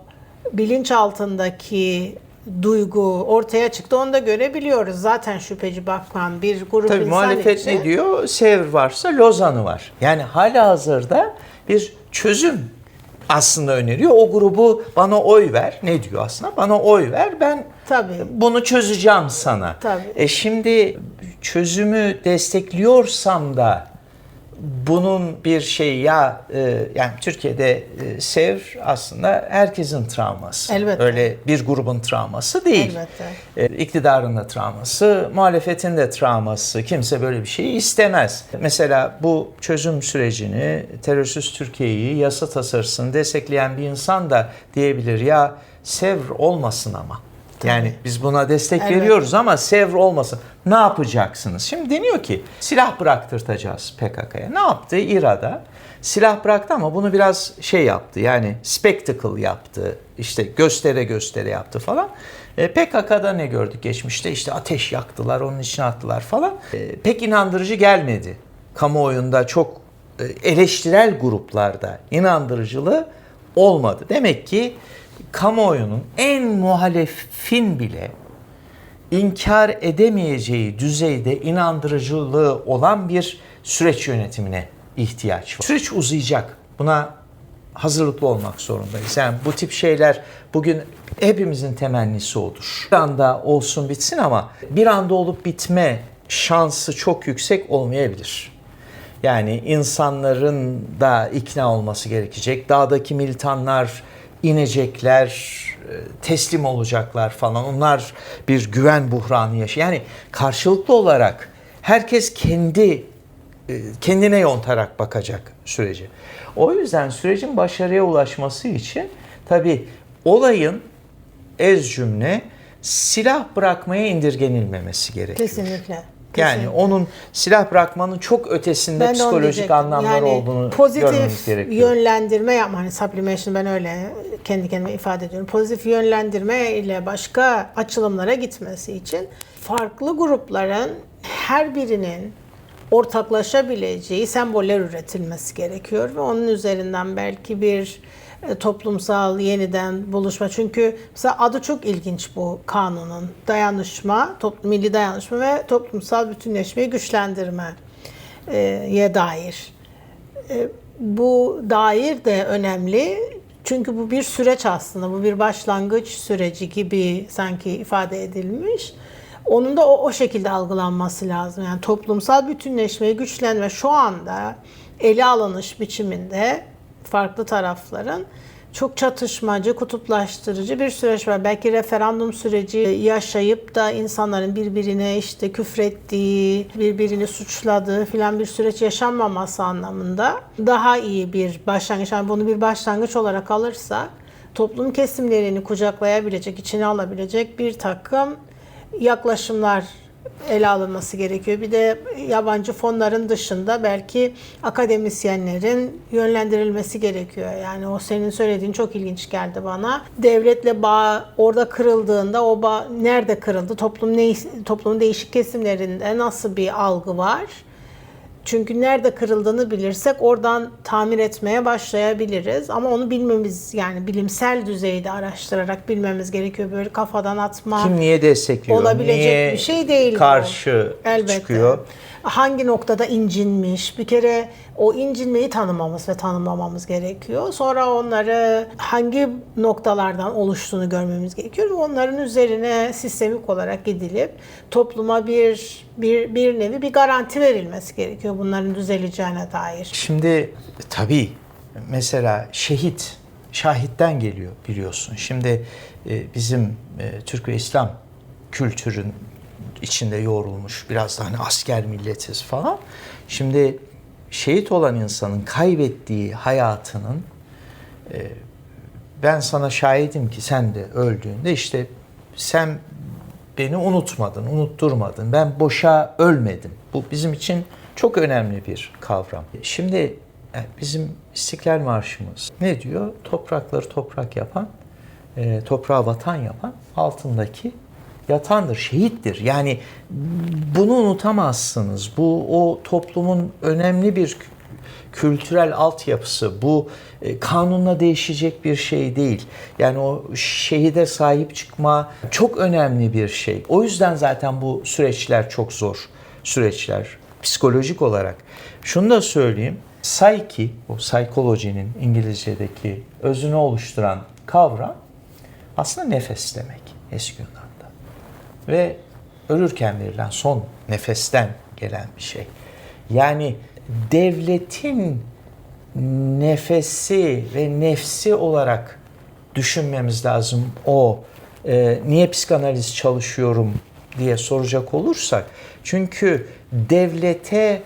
bilinçaltındaki duygu ortaya çıktı onu da görebiliyoruz. Zaten şüpheci bakan bir grup tabii insan muhalefet için. ne diyor? Sevr varsa Lozan'ı var. Yani halihazırda bir çözüm aslında öneriyor. O grubu bana oy ver. Ne diyor aslında? Bana oy ver, ben Tabii. bunu çözeceğim sana. Tabii. Şimdi çözümü destekliyorsam da bunun bir şey yani Türkiye'de sevr aslında herkesin travması. Elbette. Öyle bir grubun travması değil. Elbette. İktidarın da travması, muhalefetin de travması. Kimse böyle bir şeyi istemez. Mesela bu çözüm sürecini, terörsüz Türkiye'yi, yasa tasarısını destekleyen bir insan da diyebilir ya sevr olmasın ama. Yani biz buna destek veriyoruz ama sevr olmasın. Ne yapacaksınız? Şimdi deniyor ki silah bıraktırtacağız PKK'ya. Ne yaptı? İRA'da silah bıraktı ama bunu biraz şey yaptı. Yani spectacle yaptı. İşte göstere yaptı falan. PKK'da ne gördük geçmişte? İşte ateş yaktılar, onun içine attılar falan. Pek inandırıcı gelmedi. Kamuoyunda çok eleştirel gruplarda inandırıcılığı olmadı. Demek ki kamuoyunun en muhalefin bile inkar edemeyeceği düzeyde inandırıcılığı olan bir süreç yönetimine ihtiyaç var. Süreç uzayacak. Buna hazırlıklı olmak zorundayız. Yani bu tip şeyler bugün hepimizin temennisi odur. Bir anda olsun bitsin ama bir anda olup bitme şansı çok yüksek olmayabilir. Yani insanların da ikna olması gerekecek. Dağdaki militanlar inecekler, teslim olacaklar falan. Onlar bir güven buhranı yaşıyor. Yani karşılıklı olarak herkes kendine yontarak bakacak sürece. O yüzden sürecin başarıya ulaşması için tabii olayın ez cümle silah bırakmaya indirgenilmemesi gerekiyor. Kesinlikle. Yani onun silah bırakmanın çok ötesinde psikolojik anlamlar olduğunu görmemiz gerekiyor. Pozitif yönlendirme yapma. Hani sublimation, ben öyle kendi kendime ifade ediyorum. Pozitif yönlendirme ile başka açılımlara gitmesi için farklı grupların her birinin ortaklaşabileceği semboller üretilmesi gerekiyor ve onun üzerinden belki bir toplumsal yeniden buluşma. Çünkü mesela adı çok ilginç bu kanunun. Dayanışma, milli dayanışma ve toplumsal bütünleşmeyi güçlendirmeye dair. Bu dair de önemli. Çünkü bu bir süreç aslında. Bu bir başlangıç süreci gibi sanki ifade edilmiş. Onun da o şekilde algılanması lazım. Yani toplumsal bütünleşmeyi güçlenme şu anda ele alınış biçiminde farklı tarafların çok çatışmacı, kutuplaştırıcı bir süreç var. Belki referandum süreci yaşayıp da insanların birbirine işte küfrettiği, birbirini suçladığı filan bir süreç yaşanmaması anlamında daha iyi bir başlangıç. Yani bunu bir başlangıç olarak alırsak toplum kesimlerini kucaklayabilecek, içine alabilecek bir takım yaklaşımlar ele alınması gerekiyor. Bir de yabancı fonların dışında belki akademisyenlerin yönlendirilmesi gerekiyor. Yani o senin söylediğin çok ilginç geldi bana. Devletle bağ orada kırıldığında o bağ nerede kırıldı? Toplumun değişik kesimlerinde nasıl bir algı var? Çünkü nerede kırıldığını bilirsek oradan tamir etmeye başlayabiliriz. Ama onu bilmemiz, yani bilimsel düzeyde araştırarak bilmemiz gerekiyor. Böyle kafadan atma. Kim niye destekliyor? Olabilecek niye bir şey değil karşı çıkıyor? Hangi noktada incinmiş? Bir kere o incinmeyi tanımamız ve tanımlamamız gerekiyor. Sonra onları hangi noktalardan oluştuğunu görmemiz gerekiyor. Ve onların üzerine sistemik olarak gidilip topluma bir nevi bir garanti verilmesi gerekiyor bunların düzeleceğine dair. Şimdi tabii mesela şahitten geliyor biliyorsun. Şimdi bizim Türk ve İslam kültürün içinde yoğrulmuş biraz da hani asker milletiz falan. Şimdi şehit olan insanın kaybettiği hayatının ben sana şahidim ki sen de öldüğünde işte sen beni unutmadın, unutturmadın. Ben boşa ölmedim. Bu bizim için çok önemli bir kavram. Şimdi bizim İstiklal Marşımız ne diyor? Toprakları toprak yapan, toprağı vatan yapan altındaki yatandır, şehittir. Yani bunu unutamazsınız. Bu o toplumun önemli bir kültürel altyapısı. Bu kanunla değişecek bir şey değil. Yani o şehide sahip çıkma çok önemli bir şey. O yüzden zaten bu süreçler çok zor süreçler psikolojik olarak. Şunu da söyleyeyim. Psyche, o psikolojinin İngilizce'deki özünü oluşturan kavram aslında nefes demek eski Yunan'da. Ve ölürken verilen son nefesten gelen bir şey. Yani devletin nefesi ve nefsi olarak düşünmemiz lazım. Niye psikanaliz çalışıyorum diye soracak olursak. Çünkü devlete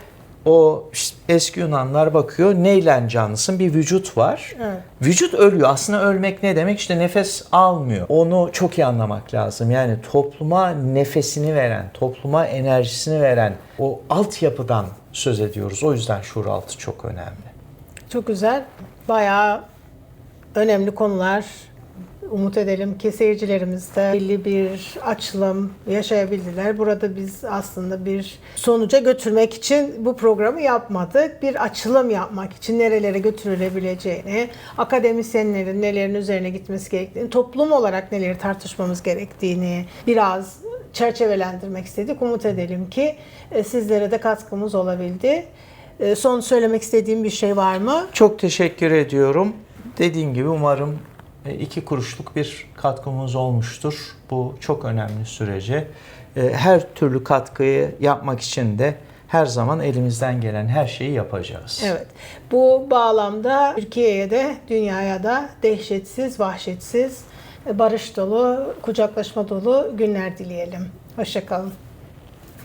o eski Yunanlar bakıyor, neyle canlısın? Bir vücut var. Evet. Vücut ölüyor. Aslında ölmek ne demek? İşte nefes almıyor. Onu çok iyi anlamak lazım. Yani topluma nefesini veren, topluma enerjisini veren o altyapıdan söz ediyoruz. O yüzden şuuraltı çok önemli. Çok güzel. Bayağı önemli konular. Umut edelim ki seyircilerimiz de belli bir açılım yaşayabildiler. Burada biz aslında bir sonuca götürmek için bu programı yapmadık. Bir açılım yapmak için nerelere götürülebileceğini, akademisyenlerin nelerin üzerine gitmesi gerektiğini, toplum olarak neleri tartışmamız gerektiğini biraz çerçevelendirmek istedik. Umut edelim ki sizlere de katkımız olabildi. Son söylemek istediğim bir şey var mı? Çok teşekkür ediyorum. Dediğim gibi umarım 2 kuruşluk bir katkımız olmuştur bu çok önemli sürece. Her türlü katkıyı yapmak için de her zaman elimizden gelen her şeyi yapacağız. Evet. Bu bağlamda Türkiye'ye de dünyaya da dehşetsiz, vahşetsiz, barış dolu, kucaklaşma dolu günler dileyelim. Hoşça kalın.